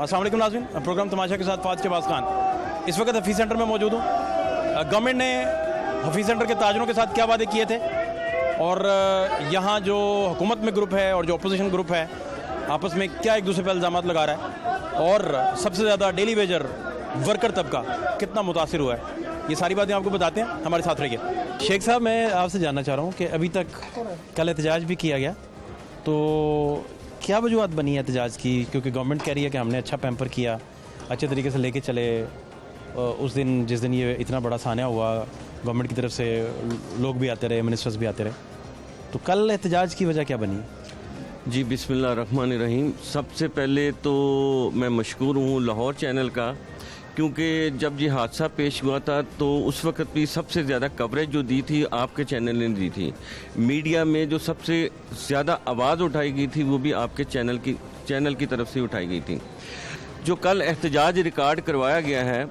अस्सलाम वालेकुम नाज़रीन, प्रोग्राम तमाशा के साथ फाज शहबाज खान। इस वक्त हफीज़ सेंटर में मौजूद हूँ। गवर्नमेंट ने हफीज़ सेंटर के ताजरों के साथ क्या वादे किए थे और यहाँ जो हुकूमत में ग्रुप है और जो अपोजिशन ग्रुप है आपस में क्या एक दूसरे पर इल्ज़ाम लगा रहा है और सबसे ज़्यादा डेली वेजर वर्कर तबका कितना मुतासिर हुआ है, ये सारी बातें आपको बताते हैं। हमारे साथ रहिए। शेख साहब, मैं आपसे जानना चाह रहा हूँ कि अभी तक कल एहतजाज भी किया गया, तो क्या वजूहत बनी है एहतजाज की? क्योंकि गवर्नमेंट कह रही है कि हमने अच्छा पैम्पर किया, अच्छे तरीके से लेके चले। उस दिन जिस दिन ये इतना बड़ा सान्या हुआ, गवर्नमेंट की तरफ से लोग भी आते रहे, मिनिस्टर्स भी आते रहे, तो कल एहतजाज की वजह क्या बनी? जी बिस्मिल्लाहिर्रहमानिर्रहीम। सबसे पहले तो मैं मशकूर हूँ लाहौर चैनल का, क्योंकि जब ये हादसा पेश हुआ था तो उस वक्त भी सबसे ज़्यादा कवरेज जो दी थी आपके चैनल ने दी थी। मीडिया में जो सबसे ज़्यादा आवाज़ उठाई गई थी वो भी आपके चैनल की तरफ से उठाई गई थी। जो कल एहतजाज रिकॉर्ड करवाया गया है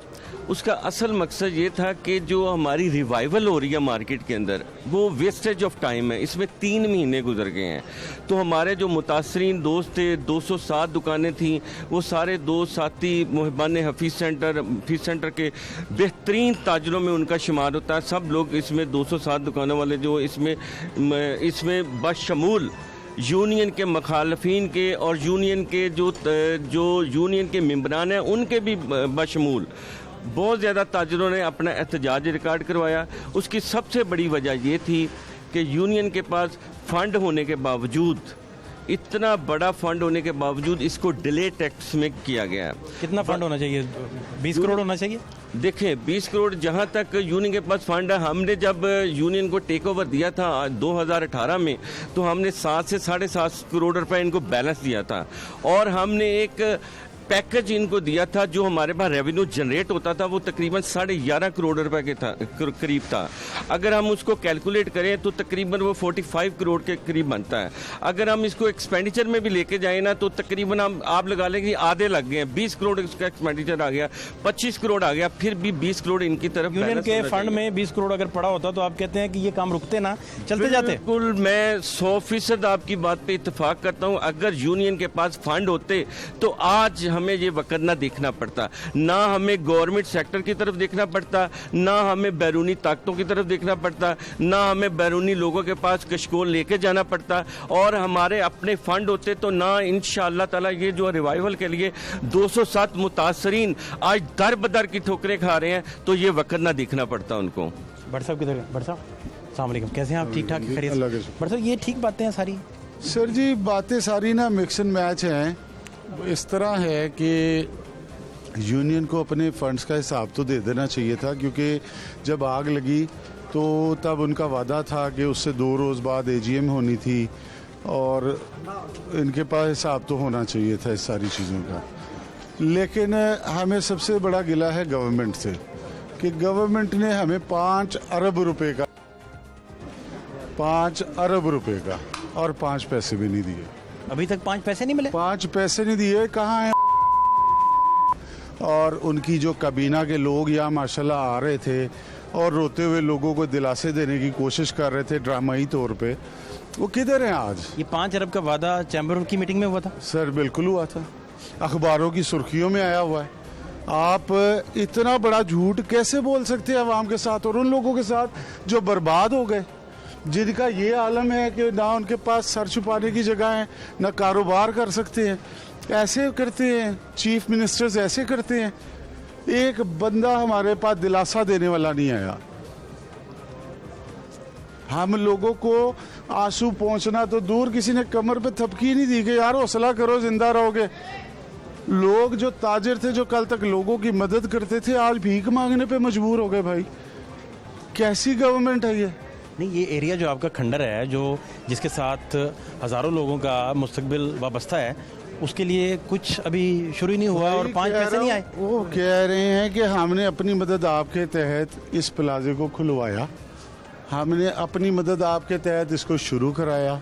उसका असल मकसद ये था कि जो हमारी रिवाइवल हो रही है मार्केट के अंदर, वो वेस्टेज ऑफ टाइम है। इसमें 3 महीने गुजर गए हैं, तो हमारे जो मुतासरीन दोस्त थे, 207 दुकानें थी, वो सारे दोस्त साथी मुहिबान हफीज़ सेंटर के बेहतरीन ताजरों में उनका शुमार होता है। सब लोग इसमें 207 दुकानों वाले जो इसमें बशमूल यूनियन के मुखालफिन के और यूनियन के जो यूनियन के मेंबरान हैं उनके भी बशमूल बहुत ज़्यादा ताजरों ने अपना एहतजाज रिकॉर्ड करवाया। उसकी सबसे बड़ी वजह ये थी कि यूनियन के पास फंड होने के बावजूद, इतना बड़ा फंड होने के बावजूद इसको डिले टैक्स में किया गया। कितना फंड होना चाहिए? 20 करोड़ होना चाहिए। देखें, 20 करोड़ जहां तक यूनियन के पास फंड है, हमने जब यूनियन को टेक ओवर दिया था 2018 में, तो हमने 7 से 7.5 करोड़ रुपए इनको बैलेंस दिया था और हमने एक पैकेज इनको दिया था। जो हमारे पास रेवेन्यू जनरेट होता था वो तकरीबन 11.5 करोड़ रुपए के करीब था। अगर हम उसको कैलकुलेट करें तो तकरीबन वो 45 करोड़ के करीब बनता है। अगर हम इसको एक्सपेंडिचर में भी लेके जाएं ना तो तकरीबन आप लगा लें कि आधे लग गए हैं। 20 करोड़ इसका एक्सपेंडिचर आ गया, 25 करोड़ आ गया, फिर भी 20 करोड़ इनकी तरफ यूनियन के फंड में 20 करोड़ अगर पड़ा होता तो आप कहते हैं कि ये काम रुकते ना, चलते जाते? बिल्कुल, मैं 100% आपकी बात पे इत्तेफाक करता हूं। अगर यूनियन के पास फंड होते तो आज हमें ये वक्त ना देखना पड़ता, ना हमें गवर्नमेंट सेक्टर की तरफ देखना पड़ता, ना हमें बैरूनी ताकतों की तरफ देखना पड़ता, ना हमें बैरूनी लोगों के पास कशकोल लेके जाना पड़ता, और हमारे अपने फंड होते तो ना इंशाअल्लाह ताला ये जो रिवाइवल के लिए 207 मुतासरीन आज दर बदर की ठोकरें खा रहे हैं तो ये वक्त ना देखना पड़ता उनको। भट्ट साहब किधर? भट्ट साहब अस्सलाम वालेकुम, कैसे हैं आप? ठीक ठाक? खैरियत? भट्ट साहब, ये ठीक बातें हैं सारी? सर जी, बातें सारी ना मिक्स एंड मैच हैं। इस तरह है कि यूनियन को अपने फंड्स का हिसाब तो दे देना चाहिए था, क्योंकि जब आग लगी तो तब उनका वादा था कि उससे 2 रोज़ बाद AGM होनी थी और इनके पास हिसाब तो होना चाहिए था इस सारी चीज़ों का। लेकिन हमें सबसे बड़ा गिला है गवर्नमेंट से कि गवर्नमेंट ने हमें 5 अरब रुपए का और 5 पैसे भी नहीं दिए। अभी तक 5 पैसे नहीं मिले? 5 पैसे नहीं दिए, कहाँ हैं? और उनकी जो काबीना के लोग यहाँ माशाल्लाह आ रहे थे और रोते हुए लोगों को दिलासे देने की कोशिश कर रहे थे ड्रामाई तौर पे, वो किधर हैं आज? ये 5 अरब का वादा चैम्बर की मीटिंग में हुआ था? सर बिल्कुल हुआ था, अखबारों की सुर्खियों में आया हुआ है। आप इतना बड़ा झूठ कैसे बोल सकते हैं अवाम के साथ और उन लोगों के साथ जो बर्बाद हो गए, जिनका ये आलम है कि ना उनके पास सर छुपाने की जगह है, ना कारोबार कर सकते हैं? ऐसे करते हैं चीफ मिनिस्टर्स, ऐसे करते हैं। एक बंदा हमारे पास दिलासा देने वाला नहीं आया। हम लोगों को आंसू पहुंचना तो दूर, किसी ने कमर पे थपकी नहीं दी कि यार हौसला करो, जिंदा रहोगे। लोग जो ताजिर थे, जो कल तक लोगों की मदद करते थे, आज भीख मांगने पे मजबूर हो गए। भाई कैसी गवर्नमेंट है ये? नहीं, ये एरिया जो आपका खंडर है, जो जिसके साथ हज़ारों लोगों का मुस्तकबिल वाबस्ता है, उसके लिए कुछ अभी शुरू ही नहीं हुआ और 5 पैसे नहीं आए। वो कह रहे हैं कि हमने अपनी मदद आपके तहत इस प्लाजे को खुलवाया, हमने अपनी मदद आपके तहत इसको शुरू कराया,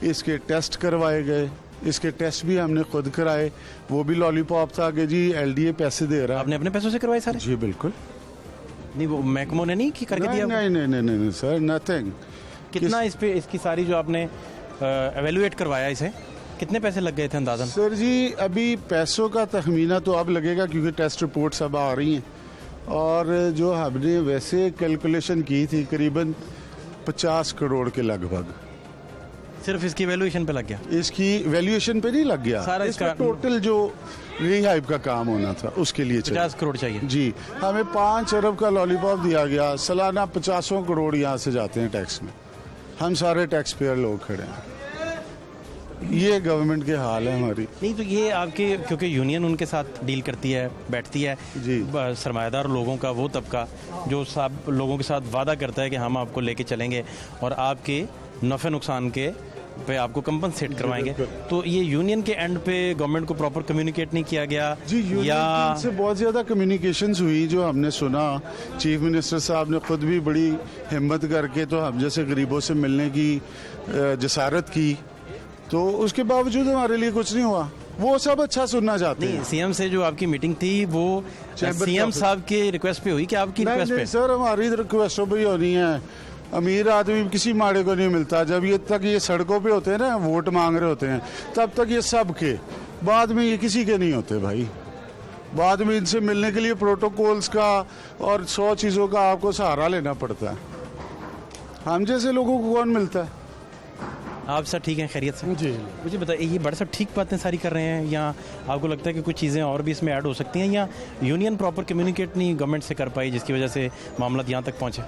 इसके टेस्ट करवाए गए, इसके टेस्ट भी हमने खुद कराए। वो भी लॉलीपॉप था कि जी LDA पैसे दे रहा है। आपने अपने पैसों से करवाए सारे? जी बिल्कुल। नहीं, वो महकमों ने नहीं करके दिया? नहीं सर, नथिंग। कितना इस पे इसकी सारी जो आपने एवेल्युएट करवाया इसे, कितने पैसे लग गए थे अंदाजन? सर जी अभी पैसों का तखमीना तो अब लगेगा क्योंकि टेस्ट रिपोर्ट्स अब आ रही हैं, और जो हमने वैसे कैलकुलेशन की थी करीबन 50 करोड़ के लगभग। सिर्फ इसकी वैल्यूएशन पे लग गया? इसकी वैल्यूएशन पे नहीं लग गया, सारा इसका इसका टोटल जो रिहाइब का काम होना था उसके लिए 50 करोड़ चाहिए। जी हमें 5 अरब का लॉलीपॉप दिया गया, सालाना 50 करोड़ यहाँ से जाते हैं टैक्स में, हम सारे टैक्स पेयर लोग खड़े हैं। ये गवर्नमेंट के हाल है हमारी। नहीं तो ये आपके, क्योंकि यूनियन उनके साथ डील करती है, बैठती है जी। सरमायादार लोगों का वो तबका जो सब लोगों के साथ वादा करता है कि हम आपको लेके चलेंगे और आपके नफ़े नुकसान के पे आपको कंपनसेट करवाएंगे, तो ये यूनियन के एंड पे गवर्नमेंट को प्रॉपर कम्युनिकेट नहीं किया गया? जी यूनियन या से बहुत ज़्यादा कम्युनिकेशंस हुई, जो हमने सुना चीफ मिनिस्टर साहब ने खुद भी बड़ी हिम्मत करके तो हम जैसे गरीबों से मिलने की जसारत की, तो उसके बावजूद हमारे लिए कुछ नहीं हुआ। वो सब अच्छा सुनना चाहते नहीं, हैं। सीएम से जो आपकी मीटिंग थी वो चैम्बर सीएम का- साहब के रिक्वेस्ट पे हुई कि आपकी नहीं रिक्वेस्ट नहीं पे? सर हमारी रिक्वेस्टों पर ही होनी है। अमीर आदमी किसी माड़े को नहीं मिलता, जब ये तक ये सड़कों पे होते हैं ना, वोट मांग रहे होते हैं, तब तक ये सब के, बाद में ये किसी के नहीं होते भाई। बाद में इनसे मिलने के लिए प्रोटोकॉल्स का और 100 चीज़ों का आपको सहारा लेना पड़ता है। हम जैसे लोगों को कौन मिलता है? आप सर ठीक हैं, खैरियत से? जी मुझे बताइए, ये बड़े सब ठीक बातें सारी कर रहे हैं या आपको लगता है कि कुछ चीज़ें और भी इसमें ऐड हो सकती हैं, या यूनियन प्रॉपर कम्युनिकेट नहीं गवर्नमेंट से कर पाई जिसकी वजह से मामला यहाँ तक पहुँचे?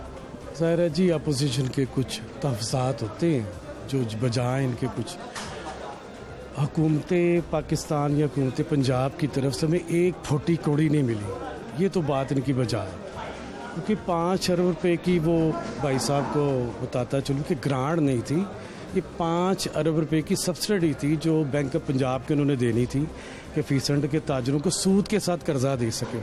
ज़ाहिर है जी, अपोजिशन के कुछ तहफ़्ज़ात होते हैं जो बजाय इनके कुछ हुकूमत पाकिस्तान या हुकूमत पंजाब की तरफ से हमें एक फुटी कौड़ी नहीं मिली। ये तो बात इनकी बजाय, क्योंकि 5 अरब रुपए की वो भाई साहब को बताता चलूँ कि ग्रांट नहीं थी, ये 5 अरब रुपए की सब्सिडी थी जो बैंक ऑफ पंजाब के उन्होंने देनी थी कि फीसड के ताजरों को सूद के साथ कर्जा दे सके।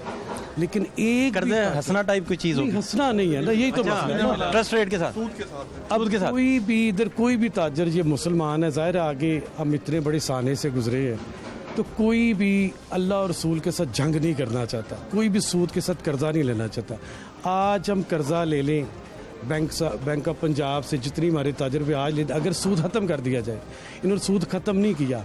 लेकिन एक कर्जे हंसना टाइप कोई चीज़ नहीं, होगी? हंसना नहीं है ना, यही तो मसला है ना। ट्रस्ट रेट के साथ, सूद के साथ। कोई भी इधर कोई भी ताजर, ये मुसलमान है, ज़ाहिर है आगे हम इतने बड़े साने से गुजरे हैं, तो कोई भी अल्लाह और रसूल के साथ जंग नहीं करना चाहता, कोई भी सूद के साथ कर्जा नहीं लेना चाहता। आज हम कर्जा ले लें बैंक ऑफ पंजाब से, जितनी हमारे ताजर पे आज ले, अगर सूद ख़त्म कर दिया जाए, इन्होंने सूद ख़त्म नहीं किया,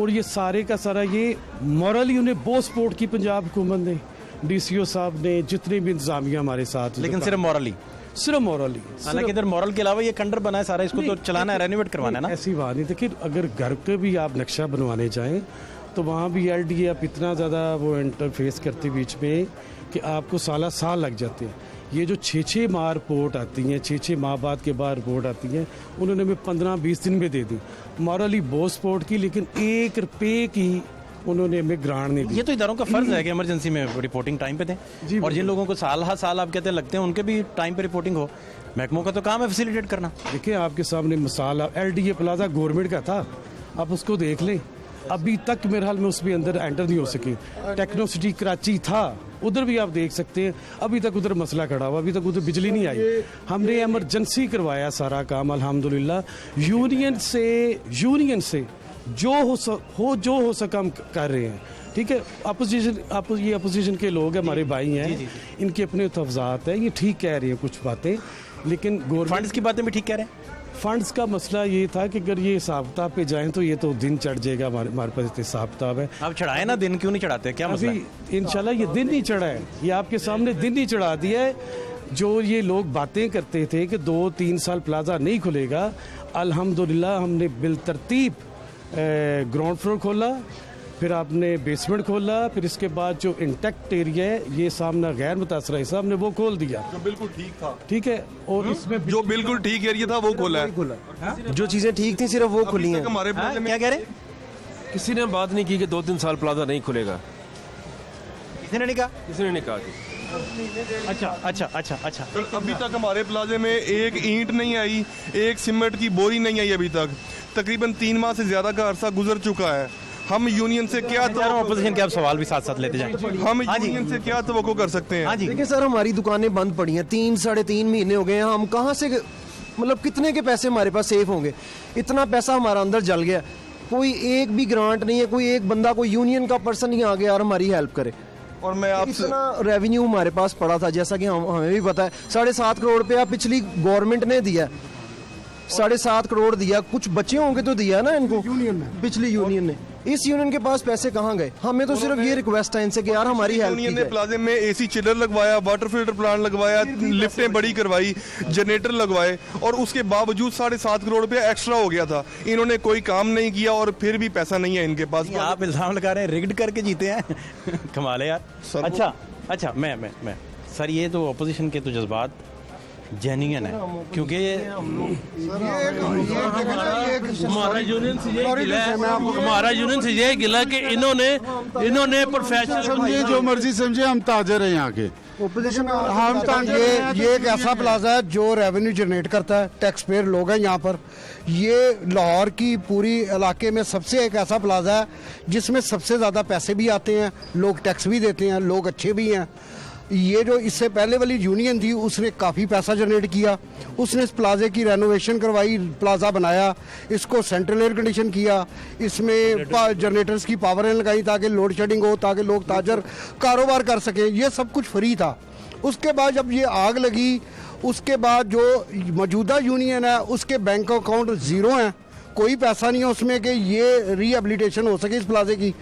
और ये सारे का सारा ये मॉरली उन्हें बहुत सपोर्ट की पंजाब हुकूमत ने, डीसीओ साहब ने, जितने भी इंतजामिया हमारे साथ, लेकिन सिर्फ मॉरली, सिर्फ मॉरली। हालांकि इधर मॉरल के अलावा ये खंडर बना है सारा, इसको तो चलाना है, रेनोवेट करवाना है ना? ऐसी बात नहीं। देखिए, अगर घर के भी आप नक्शा बनवाने जाएं तो वहाँ भी एलडीए आप इतना ज़्यादा वो इंटरफेस करते बीच में कि आपको साल लग जाते हैं। ये जो 6 माह रिपोर्ट आती हैं, 6 माह बाद के बाद रिपोर्ट आती हैं, उन्होंने हमें 15-20 दिन में दे दी। मॉरली बहुत सपोर्ट की, लेकिन 1 रुपये की उन्होंने हमें ग्रांट नहीं दी। ये तो इदारों का फर्ज है कि इमरजेंसी में रिपोर्टिंग टाइम पे दें, जी, और जिन लोगों को साल आप कहते हैं लगते हैं, उनके भी टाइम पे रिपोर्टिंग हो। महकमों का तो काम है फैसिलिटेट करना। देखिए, आपके सामने मिसाल, एलडीए प्लाजा गवर्नमेंट का था, आप उसको देख लें, अभी तक मेरे हाल में उसमें अंदर एंटर नहीं हो सके। टेक्नो सिटी कराची था, उधर भी आप देख सकते हैं, अभी तक उधर मसला खड़ा हुआ, अभी तक उधर बिजली नहीं आई। हमने इमरजेंसी करवाया सारा काम अल्हम्दुलिल्लाह। यूनियन से जो हो सका हम कर रहे हैं। ठीक है, ये अपोजिशन के लोग हमारे भाई हैं, इनके अपने तहफ़्ज़ात हैं, ये ठीक कह रहे हैं कुछ बातें, लेकिन फंड्स की बातें भी ठीक कह रहे हैं। फंड्स का मसला ये था कि अगर ये हिसाब किताब पे जाएं तो ये तो दिन चढ़ जाएगा। हमारे पास इतने हिसाब किताब है। आप चढ़ाए ना, दिन क्यों नहीं चढ़ाते, क्या मसला है? अभी इंशाल्लाह ये दिन नहीं चढ़ा है, ये आपके सामने दिन नहीं चढ़ा दिया है। जो ये लोग बातें करते थे कि 2-3 साल प्लाजा नहीं खुलेगा, अल्हम्दुलिल्लाह हमने बिलतरतीब ग्राउंड फ्लोर खोला, फिर आपने बेसमेंट खोला, फिर इसके बाद जो इंटेक्ट एरिया है, ये सामना गैर मुतासरा हिस्सा, हमने वो खोल दिया, जो बिल्कुल ठीक था। ठीक है, और इसमें जो बिल्कुल ठीक एरिया था वो खोला है। जो चीजें ठीक थी सिर्फ वो खुली हैं। हमारे हाँ, प्लाजा में क्या कह रहे हैं? किसी ने बात नहीं की कि 2-3 साल प्लाजा नहीं खुलेगा, किसी ने नहीं कहा? किसी ने नहीं कहा कि अच्छा। अभी तक हमारे प्लाजे में एक ईंट नहीं आई, एक सीमेंट की बोरी नहीं आई। अभी तक तकरीबन 3 माह से ज्यादा का अरसा गुजर चुका है। हम यूनियन से क्या अपोजिशन के आप सवाल भी साथ साथ लेते जाएं। हम हाँ जी। यूनियन से क्या तवक्को कर सकते हैं? हाँ जी, देखिए सर, हमारी दुकानें बंद पड़ी हैं, 3-3.5 महीने हो गए हैं। हम कहाँ से, मतलब कितने के पैसे हमारे पास सेफ होंगे? इतना पैसा हमारा अंदर जल गया, कोई एक भी ग्रांट नहीं है, कोई एक बंदा, कोई यूनियन का पर्सन नहीं आ गया और हमारी हेल्प करे। और मैं आपसे इतना रेवेन्यू हमारे पास पड़ा था, जैसा कि हमें भी पता है, 7.5 करोड़ रुपया पिछली गवर्नमेंट ने दिया। 7.5 करोड़ दिया, कुछ बचे होंगे तो दिया ना इनको यूनियन ने, पिछली यूनियन ने। इस यूनियन के पास पैसे कहाँ गए? हमें तो सिर्फ ये रिक्वेस्ट है इनसे कि यार हमारी हेल्प यूनियन ने प्लाजे में एसी चिलर लगवाया, वाटर फिल्टर प्लांट लगवाया, लिफ्टें बड़ी करवाई, जनरेटर लगवाए, और उसके बावजूद 7.5 करोड़ रुपया एक्स्ट्रा हो गया था। इन्होंने कोई काम नहीं किया और फिर भी पैसा नहीं है इनके पास। आप इल्जाम लगा रहे हैं रिग्ड करके जीते हैं कमाल है यार। अच्छा मैं सर, ये तो अपोजिशन के तो जज्बात जेन्युइन है, क्योंकि हमारा यूनियन से ये गिला कि इन्होंने प्रोफेशनल समझिए, जो मर्जी समझे, हम ताजर हैं यहाँ के। ओपोजिशन हम ये एक ऐसा प्लाजा है जो रेवेन्यू जनरेट करता है, टैक्स पेयर लोग हैं यहाँ पर। ये लाहौर की पूरी इलाके में सबसे एक ऐसा प्लाजा है जिसमें सबसे ज़्यादा पैसे भी आते हैं, लोग टैक्स भी देते हैं, लोग अच्छे भी हैं। ये जो इससे पहले वाली यूनियन थी उसने काफ़ी पैसा जनरेट किया, उसने इस प्लाजे की रेनोवेशन करवाई, प्लाजा बनाया, इसको सेंट्रल एयर कंडीशन किया, इसमें जनरेटर्स की पावरें लगाई ताकि लोड शेडिंग हो, ताकि लोग ताजर कारोबार कर सकें। ये सब कुछ फ्री था। उसके बाद जब ये आग लगी, उसके बाद जो मौजूदा यूनियन है उसके बैंक अकाउंट ज़ीरो हैं, कोई पैसा नहीं है उसमें कि ये रिहेबिलिटेशन हो सके इस प्लाजे की,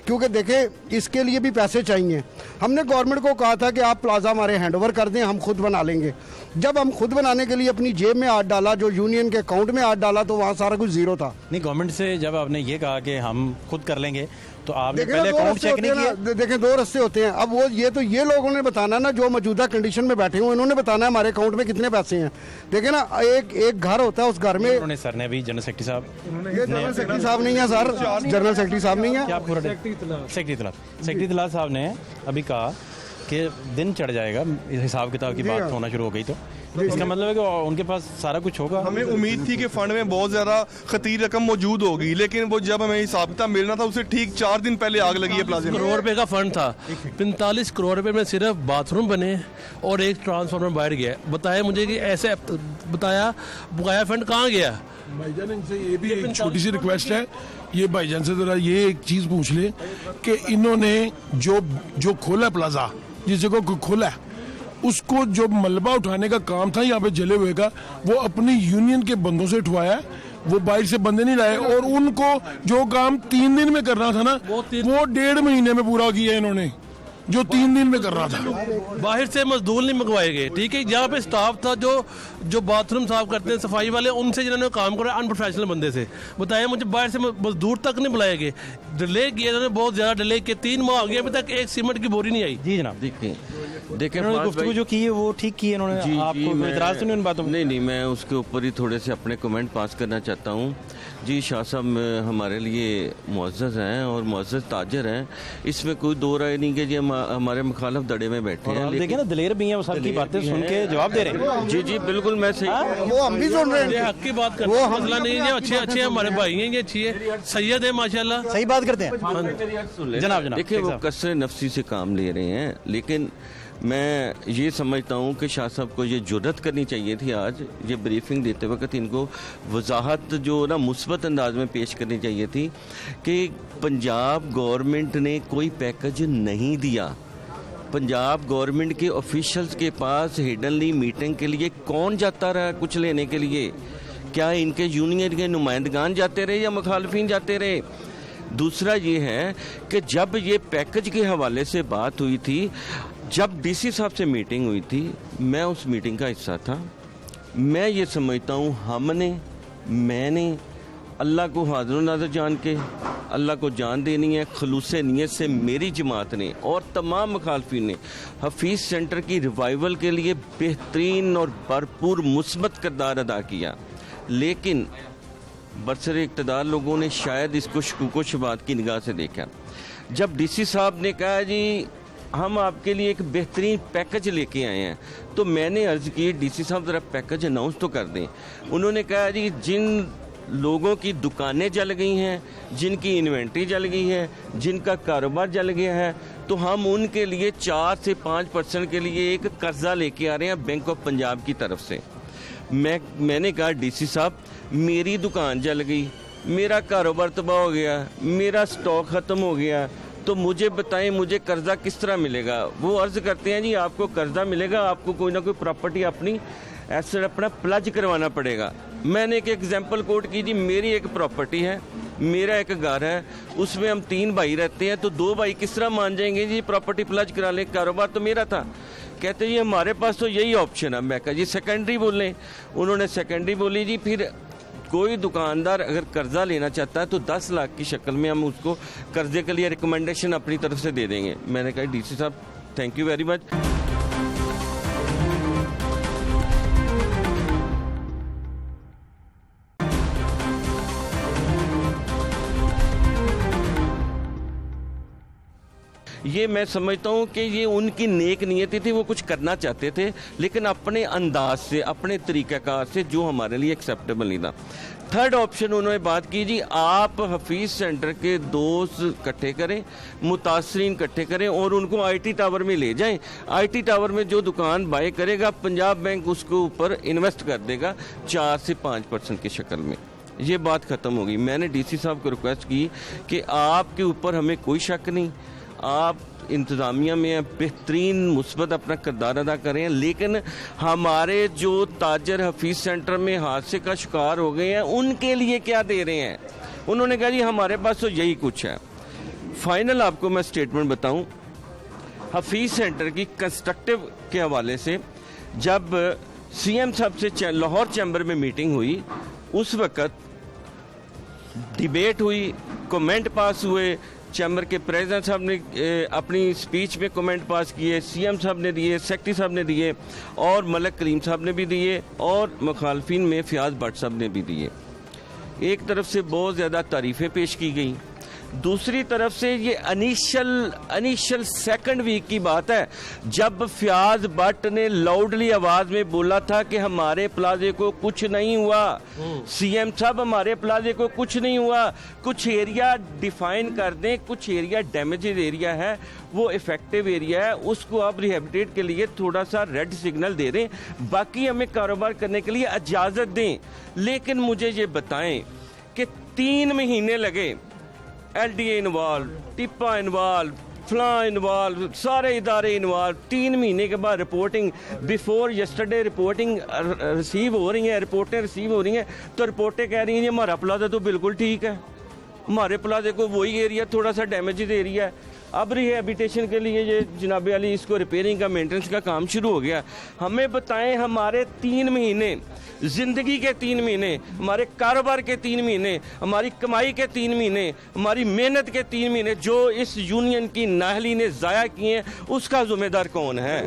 क्योंकि देखें इसके लिए भी पैसे चाहिए। हमने गवर्नमेंट को कहा था कि आप प्लाजा हमारे हैंडओवर कर दें, हम खुद बना लेंगे। जब हम खुद बनाने के लिए अपनी जेब में हाथ डाला, जो यूनियन के अकाउंट में हाथ डाला, तो वहाँ सारा कुछ ज़ीरो था। नहीं, गवर्नमेंट से जब आपने ये कहा कि हम खुद कर लेंगे, तो आपने पहले अकाउंट चेक नहीं किया? देखें, 2 रास्ते होते हैं। अब वो ये लोगों ने बताना ना, जो मौजूदा कंडीशन में बैठे हुए, इन्होंने बताना है हमारे अकाउंट में कितने पैसे हैं। देखें ना, एक घर होता है, उस घर में उन्होंने सर ने अभी जनरल सेक्रेटरी साहब, ये जनरल सेक्रेटरी साहब नहीं है सर, जनरल सेक्रेटरी साहब नहीं है, क्या पूरा सेक्रेटरी तलाश साहब ने अभी कहा कि दिन चढ़ जाएगा, इस हिसाब किताब की बात होना शुरू हो गई, तो इसका मतलब है कि उनके पास सारा कुछ होगा। हमें उम्मीद थी कि फंड में बहुत ज़्यादा खतीर रकम मौजूद होगी, लेकिन वो जब हमें हिसाब किताब मिलना था उससे ठीक 4 दिन पहले आग लगी है प्लाजे में। करोड़ रुपए का फंड था, 45 करोड़ रुपए में सिर्फ बाथरूम बने और एक ट्रांसफार्मर बाहर गया। बताया मुझे कि ऐसे बताया बकाया फंड कहाँ गया। भाईजान, इनसे ये भी एक छोटी सी रिक्वेस्ट है, ये भाईजान से जरा ये एक चीज़ पूछ ले कि इन्होंने जो खोला प्लाजा, जिस जगह को खोला है, उसको जो मलबा उठाने का काम था यहाँ पे जले हुए का, वो अपनी यूनियन के बंदों से उठवाया, वो बाहर से बंदे नहीं लाए, और उनको जो काम 3 दिन में करना था ना, वो 1.5 महीने में पूरा किया इन्होंने, जो 3 दिन में कर रहा था। बाहर से मजदूर नहीं मंगवाए गए, ठीक है। यहाँ पे स्टाफ था जो बाथरूम साफ करते हैं, सफाई वाले, उनसे जिन्होंने काम करा अनप्रोफेशनल बंदे से। बताया मुझे बाहर से मजदूर तक नहीं बुलाए गए, डिले किया इन्होंने, बहुत ज्यादा डिले किए। 3 माह हो गए, अभी तक एक सीमेंट की बोरी नहीं आई। जी जनाब, देखिए गुफ्तगू जो की है वो ठीक की है इन्होंने। आपको कोई इतराज तो नहीं उन बातों में? नहीं, मैं उसके ऊपर ही थोड़े से अपने कमेंट पास करना चाहता हूँ। जी, शाह साहब हमारे लिए मुअज़्ज़ज़ हैं और मुअज़्ज़ज़ ताजर हैं, इसमें कोई दो राय नहीं कि जी हमारे मुखालिफ दड़े में बैठे हैं। देखिए ना, दिलेर भी हैं, वो सबकी बातें सुन के जवाब दे रहे हैं। जी बिल्कुल, मैं सही, वो हम भी सुन रहे हैं, हक की बात करते हैं, मसला नहीं है। अच्छे हमारे भाई हैं, ये अच्छी है, सैयद है माशाल्लाह, सही बात करते हैं। जनाब देखिए, वो कसरे नफसी से काम ले रहे हैं, लेकिन मैं ये समझता हूँ कि शाह साहब को ये जुर्रत करनी चाहिए थी आज ये ब्रीफिंग देते वक्त, इनको वजाहत जो ना मुस्बत अंदाज में पेश करनी चाहिए थी कि पंजाब गवर्नमेंट ने कोई पैकेज नहीं दिया। पंजाब गवर्नमेंट के ऑफिशियल्स के पास हिडनली मीटिंग के लिए कौन जाता रहा कुछ लेने के लिए? क्या इनके यूनियन के नुमाइंदगान जाते रहे या मुखालफिन जाते रहे? दूसरा ये है कि जब ये पैकेज के हवाले से बात हुई थी, जब डीसी साहब से मीटिंग हुई थी, मैं उस मीटिंग का हिस्सा था। मैं ये समझता हूँ मैंने अल्लाह को हाज़िर नाज़िर जान के, अल्लाह को जान देनी है, खलूस नीयत से मेरी जमात ने और तमाम मुखालफिन ने हफीज़ सेंटर की रिवाइवल के लिए बेहतरीन और भरपूर मुस्बत किरदार अदा किया, लेकिन बरसरे इक़्तिदार लोगों ने शायद इसको शकूक शुबात की निगाह से देखा। जब डीसी साहब ने कहा जी हम आपके लिए एक बेहतरीन पैकेज लेके आए हैं, तो मैंने अर्ज़ की डीसी साहब ज़रा पैकेज अनाउंस तो कर दें। उन्होंने कहा जी जिन लोगों की दुकानें जल गई हैं, जिनकी इन्वेंट्री जल गई है, जिनका कारोबार जल गया है, तो हम उनके लिए 4 से 5% के लिए एक कर्जा लेके आ रहे हैं बैंक ऑफ पंजाब की तरफ से। मैंने कहा डीसी साहब मेरी दुकान जल गई, मेरा कारोबार तबाह हो गया, मेरा स्टॉक ख़त्म हो गया, तो मुझे बताएं मुझे कर्जा किस तरह मिलेगा? वो अर्ज़ करते हैं जी आपको कर्जा मिलेगा, आपको कोई ना कोई प्रॉपर्टी अपनी ऐसे अपना प्लज करवाना पड़ेगा। मैंने एक एग्जांपल कोट की जी, मेरी एक प्रॉपर्टी है, मेरा एक घर है, उसमें हम 3 भाई रहते हैं, तो 2 भाई किस तरह मान जाएंगे जी प्रॉपर्टी प्लज करा लें, कारोबार तो मेरा था। कहते जी हमारे पास तो यही ऑप्शन है। मैं कहा जी सेकेंडरी बोल लें। उन्होंने सेकेंडरी बोली जी। फिर कोई दुकानदार अगर कर्जा लेना चाहता है तो 10 लाख की शक्ल में हम उसको कर्जे के लिए रिकमेंडेशन अपनी तरफ से दे देंगे। मैंने कहा डीसी साहब थैंक यू वेरी मच। ये मैं समझता हूँ कि ये उनकी नेक नियति थी, वो कुछ करना चाहते थे लेकिन अपने अंदाज से, अपने तरीक़ाकार से, जो हमारे लिए एक्सेप्टेबल नहीं था। थर्ड ऑप्शन उन्होंने बात की जी, आप हफीज़ सेंटर के दोस्त इकट्ठे करें, मुतासरीन इकट्ठे करें और उनको आईटी टावर में ले जाएं। आईटी टावर में जो दुकान बाय करेगा पंजाब बैंक उसके ऊपर इन्वेस्ट कर देगा 4 से 5% की शक्ल में। ये बात ख़त्म होगी। मैंने डीसी साहब को रिक्वेस्ट की कि आपके ऊपर हमें कोई शक नहीं, आप इंतज़ामिया में बेहतरीन मुस्बत अपना किरदार अदा करें, लेकिन हमारे जो ताजर हफीज़ सेंटर में हादसे का शिकार हो गए हैं उनके लिए क्या दे रहे हैं। उन्होंने कहा जी हमारे पास तो यही कुछ है। फाइनल आपको मैं स्टेटमेंट बताऊं, हफीज़ सेंटर की कंस्ट्रक्टिव के हवाले से जब सीएम साहब से लाहौर चैम्बर में मीटिंग हुई, उस वक़्त डिबेट हुई, कमेंट पास हुए, चैम्बर के प्रेसिडेंट साहब ने अपनी स्पीच में कमेंट पास किए, सीएम साहब ने दिए, सेक्रेटरी साहब ने दिए और मलक करीम साहब ने भी दिए और मुखालफिन में फयाज भट्ट साहब ने भी दिए। एक तरफ से बहुत ज़्यादा तारीफ़ें पेश की गई, दूसरी तरफ से ये अनिशियल सेकंड वीक की बात है जब फयाज भट्ट ने लाउडली आवाज में बोला था कि हमारे प्लाजे को कुछ नहीं हुआ। सीएम साहब हमारे प्लाजे को कुछ नहीं हुआ, कुछ एरिया डिफाइन कर दें, कुछ एरिया डैमेजेड एरिया है, वो इफेक्टिव एरिया है, उसको आप रिहेबिलिटेट के लिए थोड़ा सा रेड सिग्नल दे दें, बाकी हमें कारोबार करने के लिए इजाज़त दें। लेकिन मुझे ये बताएं कि 3 महीने लगे, LDA इन्वॉल्व, टिप्पा इन्वॉल्व, फलां इन्वॉल्व, सारे इदारे इन्वॉल्व, 3 महीने के बाद reporting, before yesterday reporting receive हो रही हैं, रिपोर्टें रिसीव हो रही हैं, तो रिपोर्टें कह रही हैं हमारा प्लाजा तो बिल्कुल ठीक है, हमारे प्लाजे को वही एरिया थोड़ा सा डैमेजेड एरिया है। अब रिहेबिलिटेशन के लिए ये जनाब अली इसको रिपेयरिंग का मेंटेनेंस का काम शुरू हो गया। हमें बताएं हमारे 3 महीने, ज़िंदगी के 3 महीने, हमारे कारोबार के 3 महीने, हमारी कमाई के 3 महीने, हमारी मेहनत के 3 महीने जो इस यूनियन की नाहली ने ज़ाया किए हैं, उसका ज़िम्मेदार कौन है?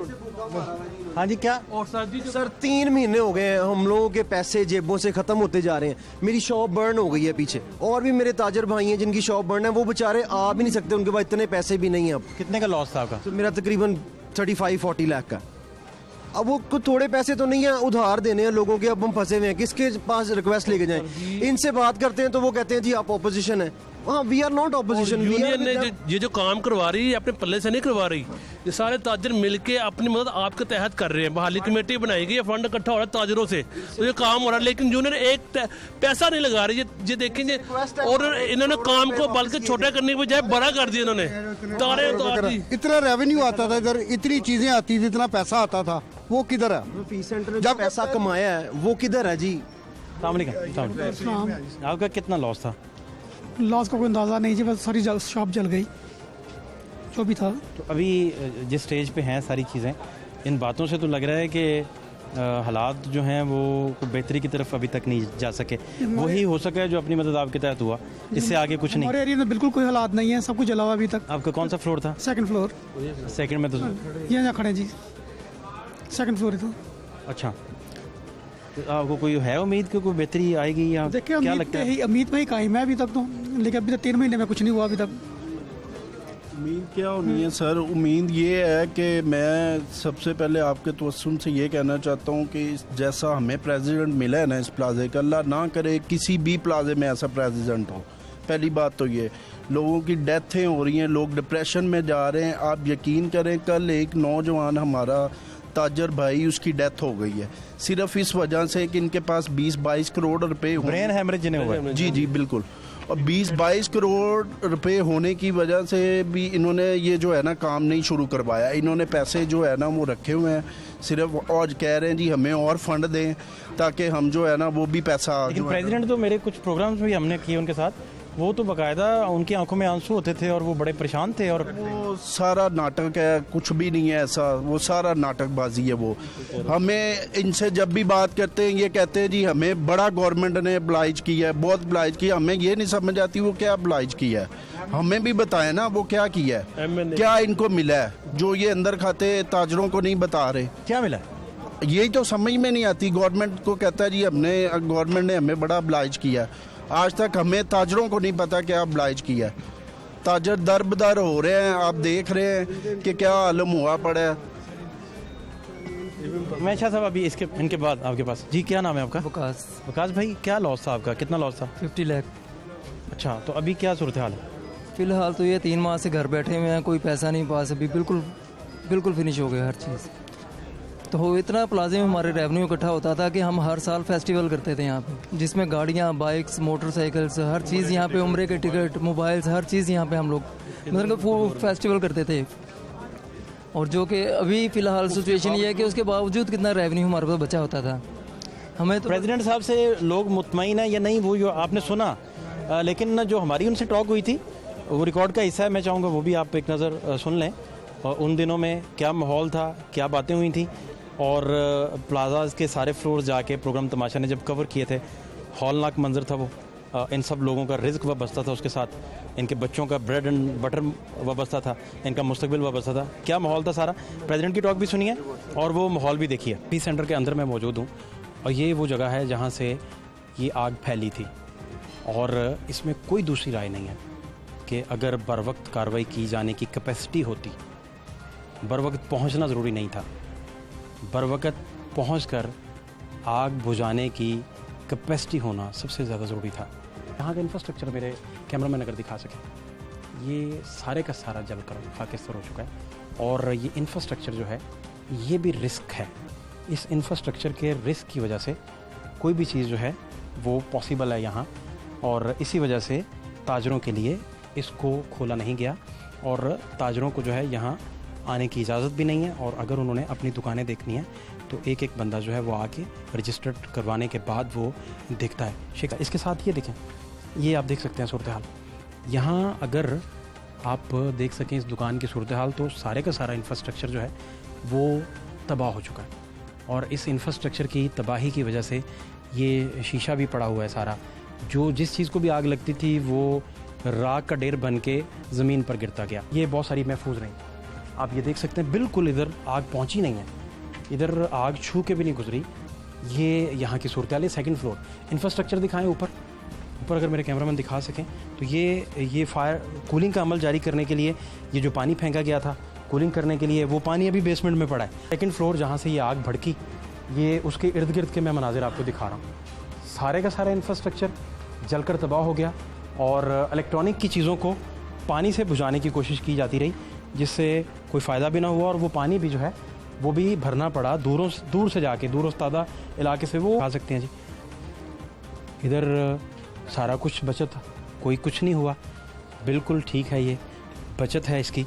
हाँ जी क्या और सर 3 महीने हो गए हैं, हम लोगों के पैसे जेबों से ख़त्म होते जा रहे हैं। मेरी शॉप बर्न हो गई है पीछे, और भी मेरे ताजर भाई हैं जिनकी शॉप बर्न है, वो बेचारे आ भी नहीं सकते, उनके पास इतने पैसे भी नहीं हैं। अब कितने का लॉस था आपका? तो मेरा तकरीबन 35-40 लाख का। अब वो कुछ थोड़े पैसे तो नहीं है, उधार देने हैं लोगों के, अब हम फंसे हुए हैं, किसके पास रिक्वेस्ट लेके जाएं? इनसे बात करते हैं तो वो कहते हैं जी आप ऑपोजिशन है। हाँ, we are not opposition. Union ने ये जो काम करवा रही है अपने पल्ले से नहीं करवा रही, ये सारे ताजर मिलके अपनी मदद आपके तहत कर रहे हैं। बहाली कमेटी बनाई गई है, फंड इकट्ठा हो रहा है ताजरों से, तो ये काम हो रहा है, लेकिन यूनियन एक पैसा नहीं लगा रही। ये देखेंगे और इन्होंने काम को बल्कि छोटा करने की बजाय बड़ा कर दिया इन्होंने। तारे इतना रेवेन्यू आता था इधर, इतनी चीजें आती थी, इतना पैसा आता था, वो किधर है? फीस सेंटर ने जब पैसा कमाया है वो किधर है जी? आपका कितना लॉस था? लॉस का कोई अंदाज़ा नहीं जी, बस सारी शॉप जल गई जो भी था। तो अभी जिस स्टेज पे हैं सारी चीज़ें, इन बातों से तो लग रहा है कि हालात जो हैं वो बेहतरी की तरफ अभी तक नहीं जा सके। वही हो सका है जो अपनी मदद आपके तहत हुआ, इससे आगे कुछ नहीं। हमारे एरिया में बिल्कुल कोई हालात नहीं है, सब कुछ जला हुआ अभी तक। आपका कौन सा फ्लोर था? 2nd floor. 2nd में तो यहाँ खड़े जी, 2nd फ्लोर है। तो अच्छा, तो आपको कोई है उम्मीद कि कोई बेहतरी आएगी या क्या लगता है? उम्मीद में ही कायम है अभी तक तो, लेकिन अभी तक 3 महीने में कुछ नहीं हुआ अभी तक। उम्मीद क्या होनी है सर? उम्मीद ये है कि मैं सबसे पहले आपके तवस्सुम से ये कहना चाहता हूँ कि जैसा हमें प्रेसिडेंट मिला है ना इस प्लाजे का, अल्लाह ना करे किसी भी प्लाजे में ऐसा प्रेसिडेंट हो। पहली बात तो ये, लोगों की डेथें हो रही हैं, लोग डिप्रेशन में जा रहे हैं। आप यकीन करें, कल एक नौजवान हमारा ताजर भाई, उसकी डेथ हो गई है सिर्फ इस वजह से कि इनके पास 20-22 करोड़ रुपए ब्रेन हैमरेज हुआ है। जी बिल्कुल, और 20-22 करोड़ रुपए होने की वजह से भी इन्होंने ये जो है ना काम नहीं शुरू करवाया। इन्होंने पैसे जो है ना वो रखे हुए हैं सिर्फ आज कह रहे हैं जी हमें और फंड दें ताकि हम जो है ना वो भी पैसा लेकिन जो है ना- प्रेसिडेंट तो मेरे कुछ प्रोग्राम्स भी हमने किए उनके साथ, वो तो बाकायदा उनकी आंखों में आंसू होते थे और वो बड़े परेशान थे। और वो सारा नाटक है, कुछ भी नहीं है ऐसा, वो सारा नाटकबाजी है। वो हमें इनसे जब भी बात करते हैं ये कहते हैं जी हमें बड़ा गवर्नमेंट ने oblige किया है, बहुत oblige किया। हमें ये नहीं समझ आती वो क्या oblige किया है, हमें भी बताएं ना वो क्या किया है, क्या इनको मिला है जो ये अंदर खाते ताजरों को नहीं बता रहे। क्या मिला? यही तो समझ में नहीं आती। गवर्नमेंट को कहता है जी हमने, गवर्नमेंट ने हमें बड़ा oblige किया है, आज तक हमें ताजरों को नहीं पता क्या oblige किया है। ताजर दरबदर हो रहे हैं, आप देख रहे हैं कि क्या आलम हुआ पड़ा है। मैं शाह साहब अभी इसके इनके बाद आपके पास जी, क्या नाम है आपका? विकास। विकास भाई, क्या लॉस था आपका, कितना लॉस था? 50 लाख। अच्छा, तो अभी क्या सूरत हाल है? फिलहाल तो ये 3 माह से घर बैठे हुए हैं, कोई पैसा नहीं पास, अभी बिल्कुल बिल्कुल फिनिश हो गया हर चीज़। तो इतना प्लाजे में हमारे रेवेन्यू इकट्ठा होता था कि हम हर साल फेस्टिवल करते थे यहाँ पे, जिसमें गाड़ियाँ, बाइक्स, मोटरसाइकिल्स, हर चीज़ यहाँ पे, उम्रे के टिकट, मोबाइल्स, हर चीज़ यहाँ पे हम लोग मतलब कि फेस्टिवल करते थे। और जो कि अभी फ़िलहाल सिचुएशन ये है कि उसके बावजूद कितना रेवेन्यू हमारे पास बचा होता था। हमें तो प्रेसिडेंट साहब से लोग मुतमईन है या नहीं, वो जो आपने सुना, लेकिन जो हमारी उनसे टॉक हुई थी वो रिकॉर्ड का हिस्सा है, मैं चाहूँगा वो भी आप एक नज़र सुन लें। और उन दिनों में क्या माहौल था, क्या बातें हुई थी, और प्लाजाज के सारे फ्लोर जाके प्रोग्राम तमाशा ने जब कवर किए थे, हौलनाक मंजर था वो। इन सब लोगों का रिस्क वाबस्ता था उसके साथ, इनके बच्चों का ब्रेड एंड बटर वाबस्ता था, इनका मुस्तकबिल वाबस्ता था। क्या माहौल था सारा, प्रेसिडेंट की टॉक भी सुनिए और वो माहौल भी देखिए। पीस सेंटर के अंदर मैं मौजूद हूँ और ये वो जगह है जहाँ से ये आग फैली थी, और इसमें कोई दूसरी राय नहीं है कि अगर बर वक्त कार्रवाई की जाने की कैपेसिटी होती, बर वक्त पहुँचना ज़रूरी नहीं था, बर वक्त पहुँच कर आग बुझाने की कैपेसिटी होना सबसे ज़्यादा ज़रूरी था। यहाँ का इंफ्रास्ट्रक्चर मेरे कैमरामैन अगर दिखा सके, ये सारे का सारा जल कर खाकिस्तान हो चुका है, और ये इंफ्रास्ट्रक्चर जो है ये भी रिस्क है। इस इंफ्रास्ट्रक्चर के रिस्क की वजह से कोई भी चीज़ जो है वो पॉसिबल है यहाँ, और इसी वजह से ताजरों के लिए इसको खोला नहीं गया, और ताजरों को जो है यहाँ आने की इजाज़त भी नहीं है। और अगर उन्होंने अपनी दुकानें देखनी है तो एक एक बंदा जो है वो आके रजिस्टर्ड करवाने के बाद वो देखता है। शिका इसके साथ ये देखें, ये आप देख सकते हैं सूरत हाल यहाँ। अगर आप देख सकें इस दुकान की सूरत हाल, तो सारे का सारा इंफ्रास्ट्रक्चर जो है वो तबाह हो चुका है, और इस इंफ्रास्ट्रक्चर की तबाही की वजह से ये शीशा भी पड़ा हुआ है सारा। जो जिस चीज़ को भी आग लगती थी वो राख का ढेर बन के ज़मीन पर गिरता गया। ये बहुत सारी महफूज रही, आप ये देख सकते हैं, बिल्कुल इधर आग पहुंची नहीं है, इधर आग छू के भी नहीं गुजरी। ये यहाँ की सूरत हाल है। सेकंड फ्लोर इंफ्रास्ट्रक्चर दिखाएं, ऊपर अगर मेरे कैमरामैन दिखा सकें तो ये फायर कूलिंग का अमल जारी करने के लिए ये जो पानी फेंका गया था कूलिंग करने के लिए, वो पानी अभी बेसमेंट में पड़ा है। सेकंड फ्लोर जहाँ से ये आग भड़की, ये उसके इर्द गिर्द के मैं मनाजिर आपको दिखा रहा हूँ। सारे का सारा इंफ्रास्ट्रक्चर जलकर तबाह हो गया, और इलेक्ट्रॉनिक की चीज़ों को पानी से बुझाने की कोशिश की जाती रही, जिससे कोई फ़ायदा भी ना हुआ, और वो पानी भी जो है वो भी भरना पड़ा दूर से जाके, दूर उस्तादा इलाके से वो आ सकते हैं जी। इधर सारा कुछ बचत, कोई कुछ नहीं हुआ, बिल्कुल ठीक है, ये बचत है इसकी।